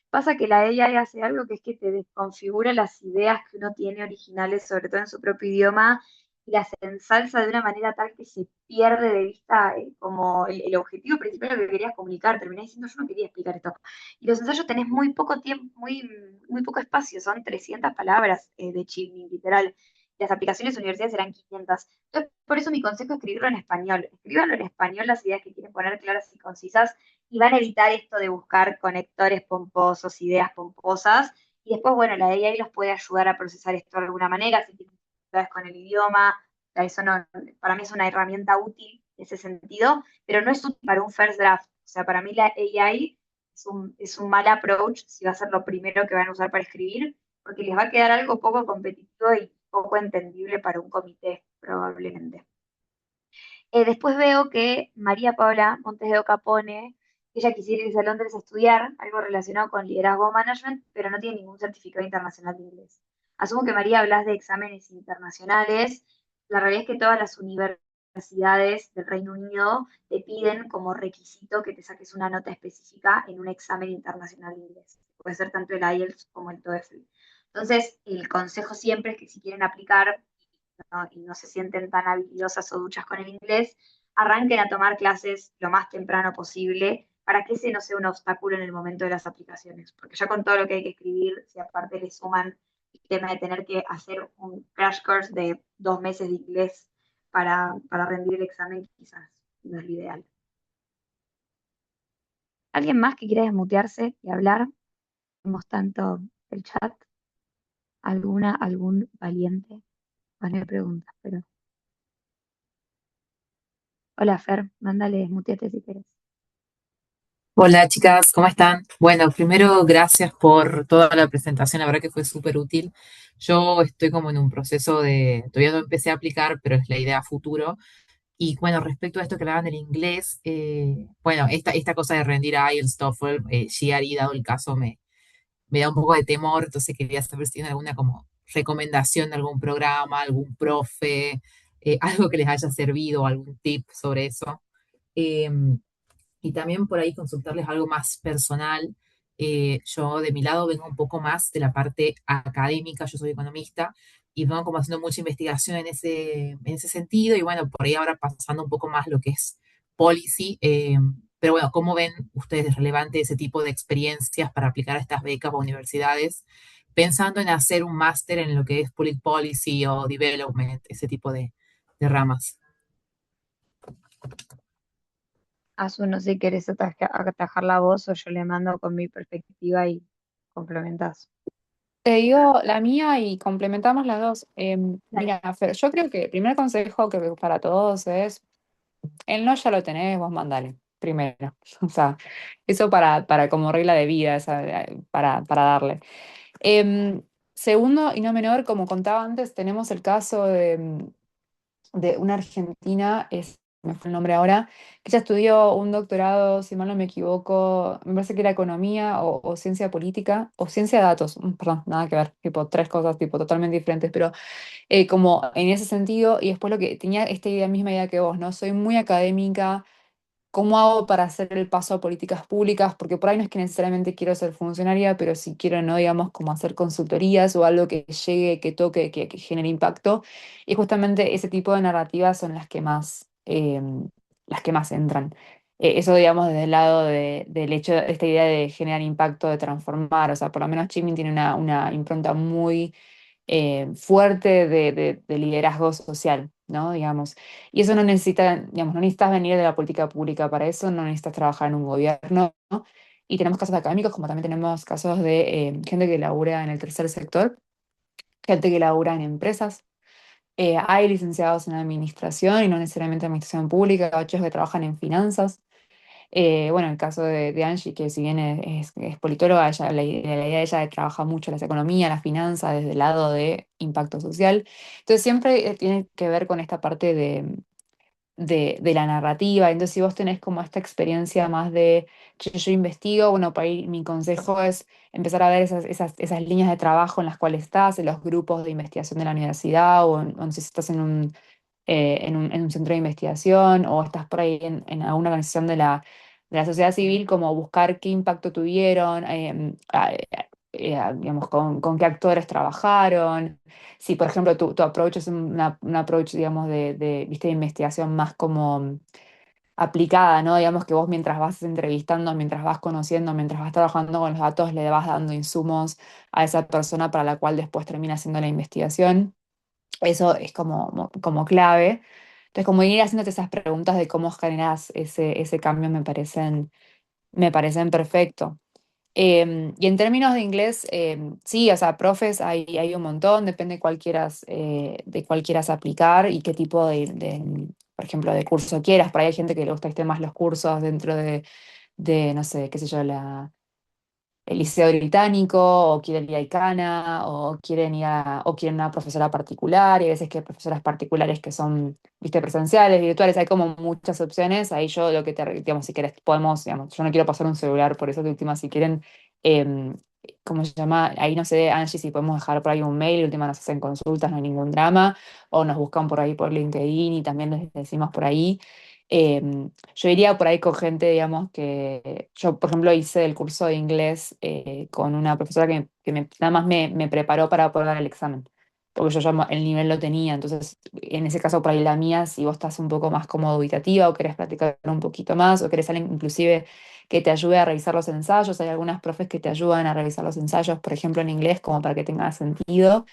pasa que la AI hace algo que es que te desconfigura las ideas que uno tiene originales, sobre todo en su propio idioma, y las ensalza de una manera tal que se pierde de vista como el objetivo principal lo que querías comunicar. Terminé diciendo, yo no quería explicar esto. Y los ensayos tenés muy poco tiempo, muy poco espacio, son 300 palabras de chiving, literal. Las aplicaciones universidades serán 500. Entonces, por eso mi consejo es escribirlo en español. Escríbanlo en español las ideas que quieren poner claras y concisas y van a evitar esto de buscar conectores pomposos, ideas pomposas. Y después, bueno, la AI los puede ayudar a procesar esto de alguna manera, si tienen dificultades con el idioma. O sea, eso no, para mí es una herramienta útil en ese sentido, pero no es útil para un first draft. O sea, para mí la AI es un mal approach si va a ser lo primero que van a usar para escribir, porque les va a quedar algo poco competitivo y poco entendible para un comité, probablemente. Después veo que María Paula Montes de Oca pone que ella quisiera irse a Londres a estudiar algo relacionado con liderazgo o management, pero no tiene ningún certificado internacional de inglés. Asumo que María hablas de exámenes internacionales. La realidad es que todas las universidades del Reino Unido te piden como requisito que te saques una nota específica en un examen internacional de inglés. Puede ser tanto el IELTS como el TOEFL. Entonces, el consejo siempre es que si quieren aplicar, ¿no? Y no se sienten tan habilidosas o duchas con el inglés, arranquen a tomar clases lo más temprano posible para que ese no sea un obstáculo en el momento de las aplicaciones. Porque ya con todo lo que hay que escribir, si aparte le suman el tema de tener que hacer un crash course de 2 meses de inglés para rendir el examen, quizás no es lo ideal. ¿Alguien más que quiera desmutearse y hablar? Vemos tanto el chat. ¿Algún valiente? Pone preguntas, pero. Hola, Fer, mándale desmuteate si quieres. Hola chicas, ¿cómo están? Bueno, primero gracias por toda la presentación, la verdad que fue súper útil. Yo estoy como en un proceso todavía no empecé a aplicar, pero es la idea a futuro. Y bueno, respecto a esto que hablaban del inglés, bueno, esta cosa de rendir a IELTS, TOEFL, GRE, dado el caso, me da un poco de temor, entonces quería saber si tienen alguna como recomendación de algún programa, algún profe, algo que les haya servido, algún tip sobre eso. Em, y también por ahí consultarles algo más personal. Yo de mi lado vengo un poco más de la parte académica, yo soy economista y vengo como haciendo mucha investigación en ese sentido y bueno, por ahí ahora pasando un poco más lo que es policy. Pero bueno, ¿cómo ven ustedes relevante ese tipo de experiencias para aplicar a estas becas o universidades? Pensando en hacer un máster en lo que es public policy o development, ese tipo de ramas. Azu, no sé si querés atajar la voz o yo le mando con mi perspectiva y complementás. Te digo la mía y complementamos las dos. Dale. Mira, Fer, yo creo que el primer consejo que para todos es, el no ya lo tenés, vos mandale, primero. O sea, eso para como regla de vida, para darle. Em, Segundo, y no menor, como contaba antes, tenemos el caso de una argentina, me fue el nombre ahora, que ella estudió un doctorado, si mal no me equivoco, me parece que era economía o ciencia política, o ciencia de datos, perdón, nada que ver, tipo tres cosas tipo totalmente diferentes, pero como en ese sentido, y después lo que tenía esta misma idea que vos, ¿no? Soy muy académica. ¿Cómo hago para hacer el paso a políticas públicas? Porque por ahí no es que necesariamente quiero ser funcionaria, pero si quiero, ¿no? Digamos, como hacer consultorías o algo que llegue, que toque, que genere impacto. Y justamente ese tipo de narrativas son las que más entran. Eso, digamos, desde el lado del hecho de esta idea de generar impacto, de transformar. O sea, por lo menos Chiming tiene una impronta muy fuerte de liderazgo social, ¿no? Digamos. Y eso no necesita, digamos, no necesitas venir de la política pública para eso, no necesitas trabajar en un gobierno, ¿no? Y tenemos casos académicos, como también tenemos casos de gente que labura en el tercer sector, gente que labura en empresas. Hay licenciados en administración y no necesariamente administración pública, o chicos que trabajan en finanzas. Bueno, el caso de Angie, que si bien es politóloga, la idea de ella trabaja mucho las economías, las finanzas, desde el lado de impacto social. Entonces siempre tiene que ver con esta parte de la narrativa. Entonces, si vos tenés como esta experiencia más de yo investigo, bueno, para ahí mi consejo es empezar a ver esas líneas de trabajo en las cuales estás, en los grupos de investigación de la universidad, o no sé si estás en un centro de investigación o estás por ahí en alguna organización de la sociedad civil, como buscar qué impacto tuvieron, digamos, con qué actores trabajaron. Si, por ejemplo, tu approach es un approach, digamos, ¿viste? De investigación más como aplicada, ¿no? Digamos que vos mientras vas entrevistando, mientras vas conociendo, mientras vas trabajando con los datos, le vas dando insumos a esa persona para la cual después termina haciendo la investigación. Eso es como clave. Entonces, como ir haciéndote esas preguntas de cómo generas ese cambio me parecen perfecto. Y en términos de inglés, sí, o sea, profes hay un montón, depende de cuál quieras aplicar y qué tipo por ejemplo, de curso quieras. Por ahí hay gente que le gusta más los cursos dentro no sé, qué sé yo, el Liceo Británico, o quieren ir a ICANA, o quieren una profesora particular, y hay veces que hay profesoras particulares que son, viste, presenciales, virtuales, hay como muchas opciones. Ahí yo lo que digamos, si querés, podemos, digamos, yo no quiero pasar un celular, por eso de última, si quieren, em, ¿cómo se llama? Ahí no sé, Angie, si podemos dejar por ahí un mail, de última nos hacen consultas, no hay ningún drama, o nos buscan por ahí por LinkedIn y también les decimos por ahí. Yo iría por ahí con gente, digamos, que yo, por ejemplo, hice el curso de inglés con una profesora nada más me preparó para poder dar el examen, porque yo ya el nivel lo tenía. Entonces, en ese caso, por ahí la mía, si vos estás un poco más como dubitativa o querés practicar un poquito más, o querés alguien inclusive que te ayude a revisar los ensayos, hay algunas profes que te ayudan a revisar los ensayos, por ejemplo, en inglés, como para que tenga sentido.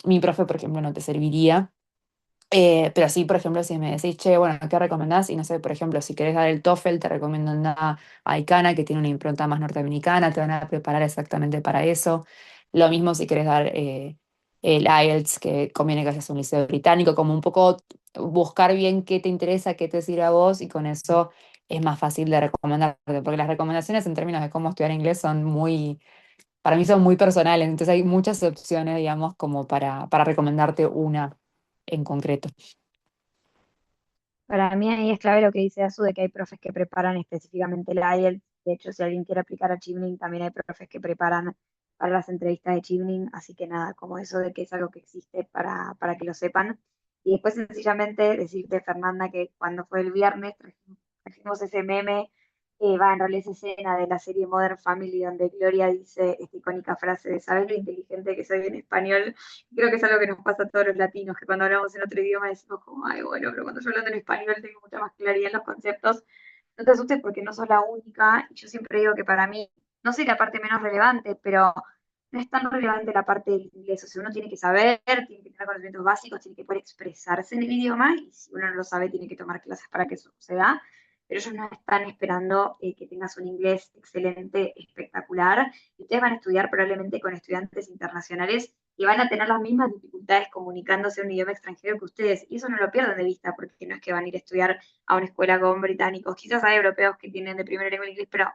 Mi profe, por ejemplo, no te serviría. Pero sí, por ejemplo, si me decís, che, bueno, ¿qué recomendás? Y no sé, por ejemplo, si querés dar el TOEFL, te recomiendo andar a ICANA, que tiene una impronta más norteamericana, te van a preparar exactamente para eso. Lo mismo si querés dar el IELTS, que conviene que hayas un liceo británico, como un poco buscar bien qué te interesa, qué te sirve a vos, y con eso es más fácil de recomendarte, porque las recomendaciones en términos de cómo estudiar inglés para mí son muy personales, entonces hay muchas opciones, digamos, como para recomendarte una en concreto. Para mí ahí es clave lo que dice Azu de que hay profes que preparan específicamente el IELTS. De hecho, si alguien quiere aplicar a Chimning, también hay profes que preparan para las entrevistas de Chimning. Así que nada, como eso de que es algo que existe para que lo sepan. Y después sencillamente decirte, Fernanda, que cuando fue el viernes trajimos ese meme, en realidad esa escena de la serie Modern Family donde Gloria dice esta icónica frase de ¿sabes lo inteligente que soy en español? Creo que es algo que nos pasa a todos los latinos, que cuando hablamos en otro idioma decimos como, ay, bueno, pero cuando yo hablando en español tengo mucha más claridad en los conceptos. No te asustes porque no sos la única. Y yo siempre digo que para mí, no sé la parte menos relevante, pero no es tan relevante la parte del inglés. O sea, uno tiene que saber, tiene que tener conocimientos básicos, tiene que poder expresarse en el idioma, y si uno no lo sabe, tiene que tomar clases para que eso suceda. Pero ellos no están esperando que tengas un inglés excelente, espectacular, y ustedes van a estudiar probablemente con estudiantes internacionales y van a tener las mismas dificultades comunicándose en un idioma extranjero que ustedes, y eso no lo pierdan de vista, porque no es que van a ir a estudiar a una escuela con británicos, quizás hay europeos que tienen de primera lengua el inglés, pero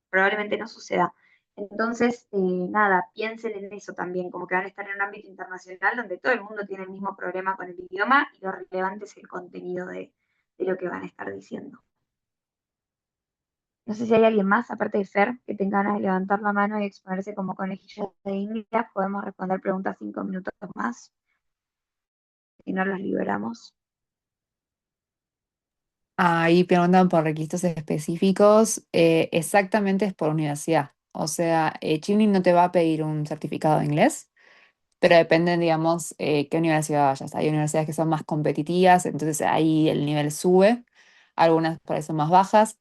probablemente no suceda. Entonces, nada, piensen en eso también, como que van a estar en un ámbito internacional donde todo el mundo tiene el mismo problema con el idioma y lo relevante es el contenido de lo que van a estar diciendo. No sé si hay alguien más, aparte de Fer, que tenga ganas de levantar la mano y exponerse como conejillos de India. Podemos responder preguntas 5 minutos más, si no los liberamos. Ahí preguntan por requisitos específicos, exactamente es por universidad. O sea, Chevening no te va a pedir un certificado de inglés, pero depende, digamos, qué universidad vayas. Hay universidades que son más competitivas, entonces ahí el nivel sube, algunas por eso son más bajas,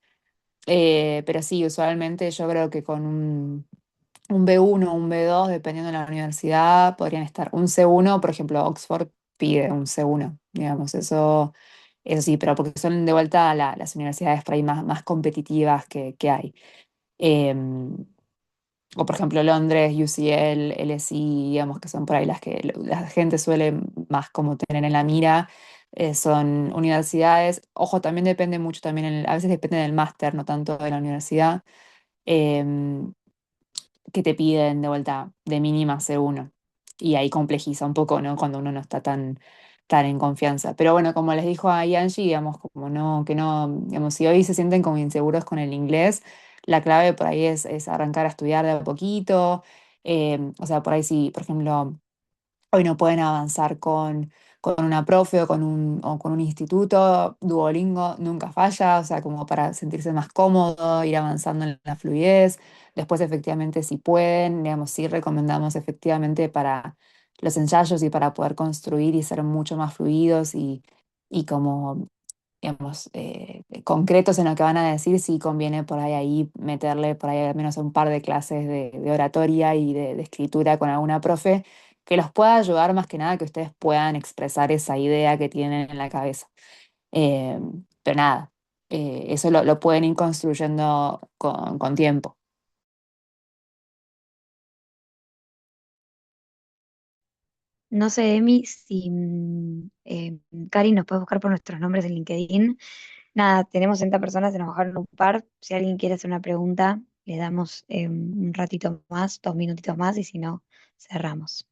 pero sí, usualmente yo creo que con un B1 o un B2, dependiendo de la universidad, podrían estar. Un C1, por ejemplo, Oxford pide un C1, digamos, eso sí, pero porque son de vuelta las universidades por ahí más competitivas que hay. Em, o por ejemplo Londres, UCL, LSE, digamos que son por ahí las que la gente suele más como tener en la mira, son universidades. Ojo, también depende mucho, también a veces depende del máster, no tanto de la universidad, em, que te piden de vuelta de mínima C1. Y ahí complejiza un poco, ¿no? Cuando uno no está tan en confianza. Pero bueno, como les dijo ahí Angie, digamos, como no, que no, digamos, si hoy se sienten como inseguros con el inglés, la clave por ahí es arrancar a estudiar de a poquito. O sea, por ahí sí, por ejemplo, hoy no pueden avanzar con una profe o con un instituto. Duolingo nunca falla, o sea, como para sentirse más cómodo, ir avanzando en la fluidez. Después, efectivamente, si pueden, digamos, sí recomendamos efectivamente para los ensayos y para poder construir y ser mucho más fluidos y como digamos, concretos en lo que van a decir, sí conviene por ahí meterle por ahí al menos un par de clases de oratoria y de escritura con alguna profe que los pueda ayudar más que nada que ustedes puedan expresar esa idea que tienen en la cabeza. Eh, pero nada, eso lo pueden ir construyendo con tiempo. No sé, Emi, si Cari nos puede buscar por nuestros nombres en LinkedIn. Nada, tenemos 60 personas, se nos bajaron un par. Si alguien quiere hacer una pregunta, le damos un ratito más, 2 minutitos más, y si no, cerramos.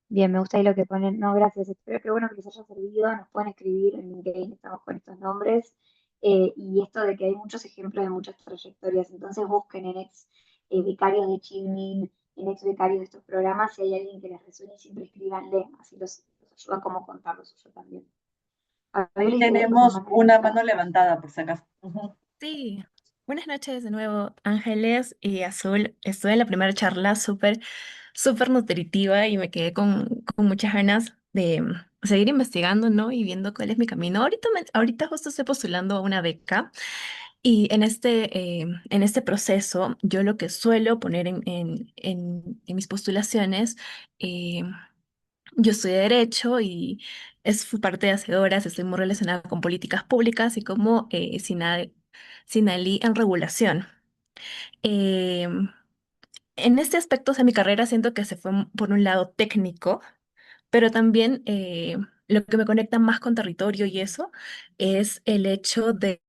Bien, me gusta ahí lo que ponen. No, gracias. Espero que bueno que les haya servido. Nos pueden escribir en LinkedIn, estamos con estos nombres. Y esto de que hay muchos ejemplos de muchas trayectorias. Entonces busquen en ex becarios de Chimnin, en ex becarios de estos programas, si hay alguien que les resuene, siempre escríbanle. Así los ayuda como contar lo suyo también. Fabiola Y y Federico, tenemos una mano levantada, por si acaso. Ujú. Sí, buenas noches de nuevo, Ángeles y Azul. Estuve en la primera charla súper nutritiva y me quedé con muchas ganas de seguir investigando, ¿no? Y viendo cuál es mi camino. Ahorita justo estoy postulando a una beca y en este proceso yo lo que suelo poner en mis postulaciones, eh, yo estudié Derecho y fui parte de hace horas, estoy muy relacionada con políticas públicas y como Sinalí en regulación. Eh, en este aspecto, o sea, mi carrera siento que se fue por un lado técnico, pero también lo que me conecta más con territorio y eso es el hecho de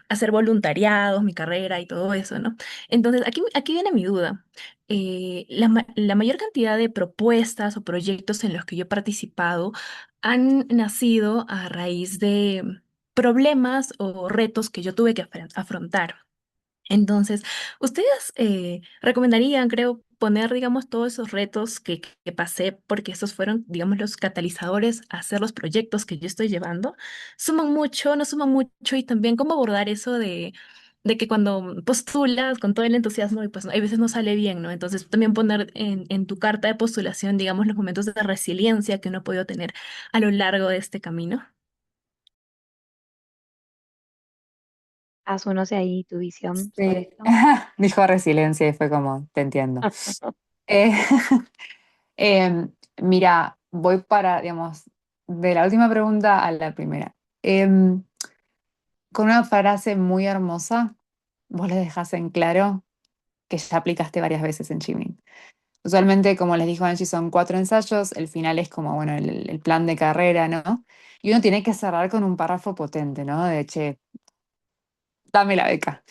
hacer voluntariados, mi carrera y todo eso, ¿no? Entonces, aquí viene mi duda. La mayor cantidad de propuestas o proyectos en los que yo he participado han nacido a raíz de problemas o retos que yo tuve que afrontar. Entonces, ¿ustedes recomendarían, creo, poner, digamos, todos esos retos que pasé, porque esos fueron, digamos, los catalizadores a hacer los proyectos que yo estoy llevando? ¿Suman mucho, no suman mucho? Y también cómo abordar eso de que cuando postulas con todo el entusiasmo y pues hay veces no sale bien, ¿no? Entonces, también poner en tu carta de postulación, digamos, los momentos de resiliencia que uno ha podido tener a lo largo de este camino. Haz, no sé ahí tu visión sobre Sí, esto. dijo resiliencia y fue como, te entiendo. Eh, mira, voy para, digamos, de la última pregunta a la primera. Con una frase muy hermosa vos les dejás en claro que ya aplicaste varias veces en Chimney. Usualmente, como les dijo Angie, son 4 ensayos, el final es como, bueno, el plan de carrera, ¿no? Y uno tiene que cerrar con un párrafo potente, ¿no? De, che, dame la beca.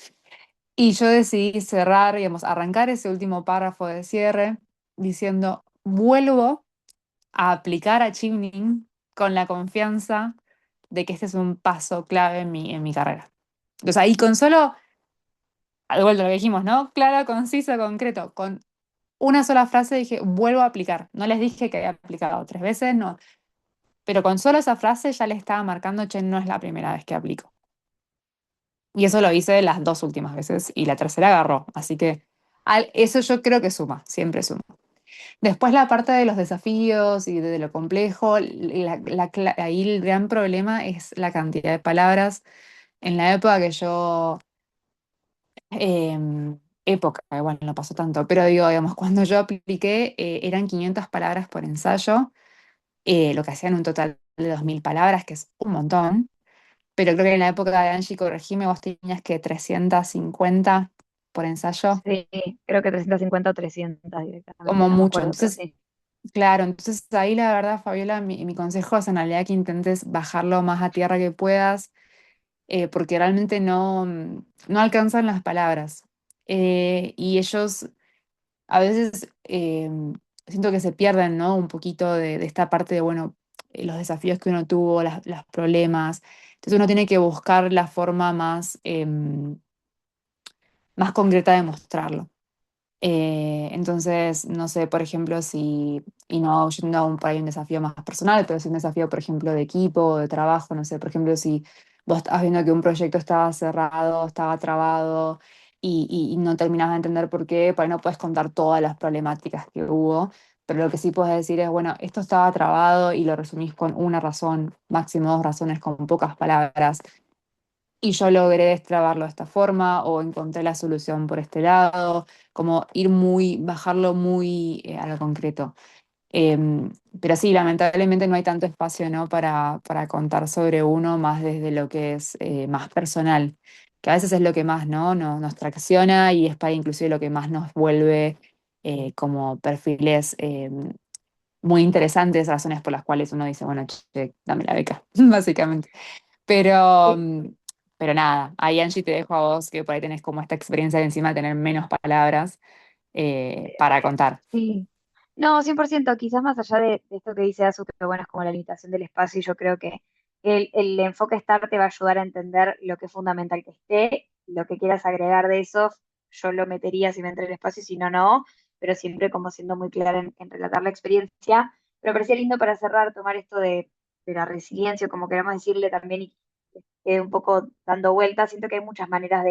Y yo decidí cerrar, digamos, arrancar ese último párrafo de cierre diciendo, vuelvo a aplicar a Chimney con la confianza de que este es un paso clave en mi carrera. Entonces ahí con solo, al vuelta lo que dijimos, ¿no? Claro, conciso, concreto, con una sola frase dije, vuelvo a aplicar. No les dije que había aplicado 3 veces, no. Pero con solo esa frase ya le estaba marcando, che, no es la primera vez que aplico. Y eso lo hice las 2 últimas veces y la tercera agarró. Así que eso yo creo que suma, siempre suma. Después la parte de los desafíos y de lo complejo, ahí el gran problema es la cantidad de palabras. En la época que yo, época, igual no pasó tanto, pero digo, digamos, cuando yo apliqué eran 500 palabras por ensayo, lo que hacían un total de 2000 palabras, que es un montón. Pero creo que en la época de Angie, corregime, vos tenías que 350 por ensayo, Sí, creo que 350 o 300 directamente, como no me mucho. acuerdo, pero Entonces, sí. claro, entonces ahí la verdad, Fabiola, mi consejo es en realidad que intentes bajarlo más a tierra que puedas, porque realmente no alcanzan las palabras. Y ellos a veces siento que se pierden, ¿no? Un poquito de esta parte de, bueno, los desafíos que uno tuvo, los problemas. Entonces uno tiene que buscar la forma más concreta de mostrarlo. Entonces, no sé, por ejemplo, y no yendo a por ahí un desafío más personal, pero si un desafío, por ejemplo, de equipo, de trabajo, no sé, por ejemplo, si vos estás viendo que un proyecto estaba cerrado, estaba trabado y no terminabas de entender por qué, por ahí no puedes contar todas las problemáticas que hubo, pero lo que sí puedes decir es, bueno, esto estaba trabado y lo resumís con una razón, máximo 2 razones, con pocas palabras y yo logré destrabarlo de esta forma o encontré la solución por este lado, como bajarlo muy a lo concreto. Pero sí, lamentablemente no hay tanto espacio, ¿no? para contar sobre uno más desde lo que es más personal, que a veces es lo que más, ¿no? nos tracciona y es para inclusive lo que más nos vuelve como perfiles muy interesantes, razones por las cuales uno dice, bueno, che, dame la beca, básicamente. Pero, Sí, pero nada, ahí Angie te dejo a vos, que por ahí tenés como esta experiencia de encima de tener menos palabras para contar. sí. No, 100%, quizás más allá de esto que dice Azu, que bueno, es como la limitación del espacio, y yo creo que el enfoque STAR te va a ayudar a entender lo que es fundamental que esté, lo que quieras agregar de eso, yo lo metería si me entra el espacio, si no, no, pero siempre como siendo muy clara en relatar la experiencia. Pero me parecía lindo para cerrar, tomar esto de la resiliencia, o como queramos decirle también, y un poco dando vueltas, siento que hay muchas maneras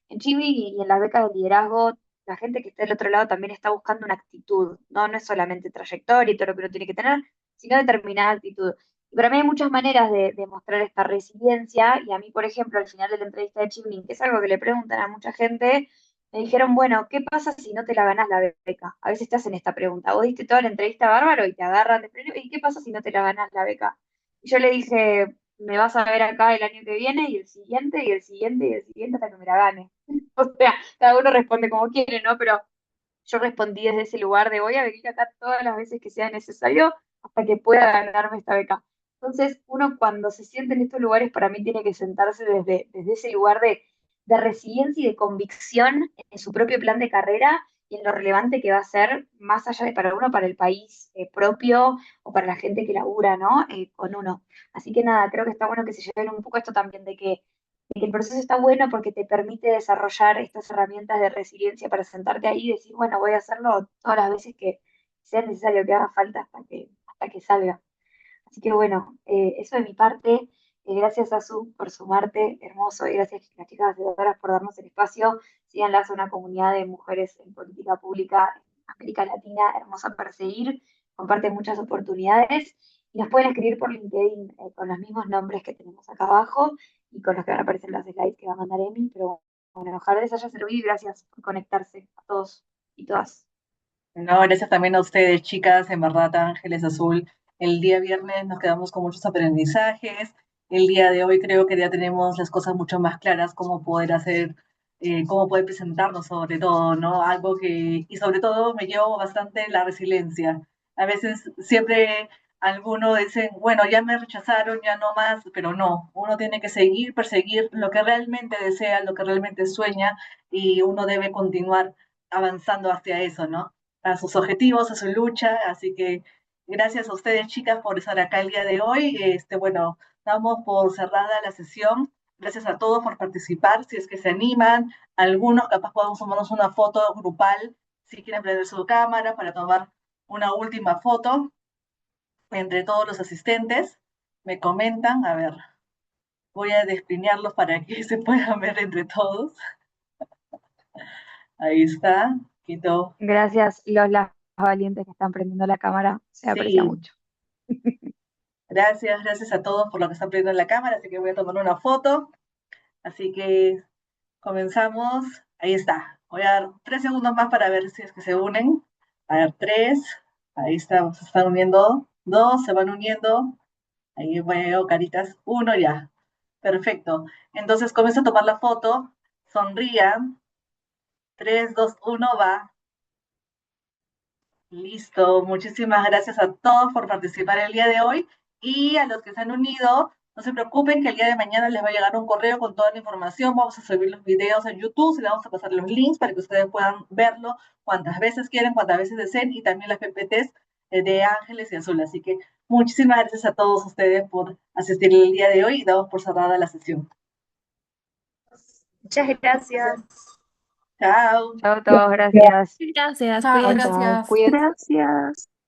en Chibi y en las becas de liderazgo la gente que está del otro lado también está buscando una actitud, ¿no? No es solamente trayectoria y todo lo que uno tiene que tener, sino determinada actitud. Y para mí hay muchas maneras de mostrar esta resiliencia, y a mí, por ejemplo, al final de la entrevista de Chimney, que es algo que le preguntan a mucha gente, me dijeron, bueno, ¿qué pasa si no te la ganas la beca? A veces te hacen esta pregunta, vos diste toda la entrevista bárbaro y te agarran de freno, ¿y qué pasa si no te la ganas la beca? Y yo le dije, me vas a ver acá el año que viene y el siguiente y el siguiente y el siguiente hasta que me la gane. O sea, cada uno responde como quiere, ¿no? Pero yo respondí desde ese lugar de voy a venir acá todas las veces que sea necesario hasta que pueda ganarme esta beca. Entonces, uno cuando se siente en estos lugares, para mí tiene que sentarse desde ese lugar de resiliencia y de convicción en su propio plan de carrera y en lo relevante que va a ser, más allá de para uno, para el país propio o para la gente que labura, ¿no? Con uno. Así que nada, creo que está bueno que se lleven un poco esto también de que el proceso está bueno porque te permite desarrollar estas herramientas de resiliencia para sentarte ahí y decir, bueno, voy a hacerlo todas las veces que sea necesario, que haga falta hasta que salga. Así que bueno, eso de mi parte. Gracias a Su por sumarte, hermoso, y gracias a las chicas hacedoras por darnos el espacio. Síganlas, una comunidad de mujeres en política pública en América Latina, hermosa para seguir, comparte muchas oportunidades y nos pueden escribir por LinkedIn con los mismos nombres que tenemos acá abajo y con los que van a aparecer en las slides que va a mandar Emi, pero bueno, ojalá les haya servido y gracias por conectarse a todos y todas. No, gracias también a ustedes, chicas, en verdad, Ángeles Azul. El día viernes nos quedamos con muchos aprendizajes. El día de hoy creo que ya tenemos las cosas mucho más claras, cómo poder hacer cómo puede presentarnos sobre todo, ¿no? Algo que, y sobre todo me llevo bastante la resiliencia. A veces siempre algunos dicen, bueno, ya me rechazaron, ya no más, pero no, uno tiene que seguir, perseguir lo que realmente desea, lo que realmente sueña, y uno debe continuar avanzando hacia eso, ¿no? A sus objetivos, a su lucha, así que gracias a ustedes, chicas, por estar acá el día de hoy. Bueno, damos por cerrada la sesión. Gracias a todos por participar. Si es que se animan, algunos capaz podemos tomarnos una foto grupal, si quieren prender su cámara para tomar una última foto entre todos los asistentes. Me comentan, a ver, voy a desplinearlos para que se puedan ver entre todos. Ahí está, quito. Gracias, las valientes que están prendiendo la cámara, se aprecia Sí, mucho. gracias a todos por lo que están prendiendo en la cámara, así que voy a tomar una foto. Así que comenzamos. Ahí está. Voy a dar 3 segundos más para ver si es que se unen. A ver, tres. Ahí está, se están uniendo. Dos, se van uniendo. Ahí veo caritas. Uno ya. Perfecto. Entonces comienzo a tomar la foto. Sonrían. Tres, dos, uno, va. Listo, muchísimas gracias a todos por participar el día de hoy y a los que se han unido, no se preocupen que el día de mañana les va a llegar un correo con toda la información, vamos a subir los videos en YouTube y les vamos a pasar los links para que ustedes puedan verlo cuantas veces quieran, cuantas veces deseen y también las PPTs de Ángeles y Azul. Así que muchísimas gracias a todos ustedes por asistir el día de hoy y damos por cerrada la sesión. Muchas gracias. Chao. Chao a todos, gracias. Gracias, Chao, cuídense. Chao, gracias. cuídense. Gracias.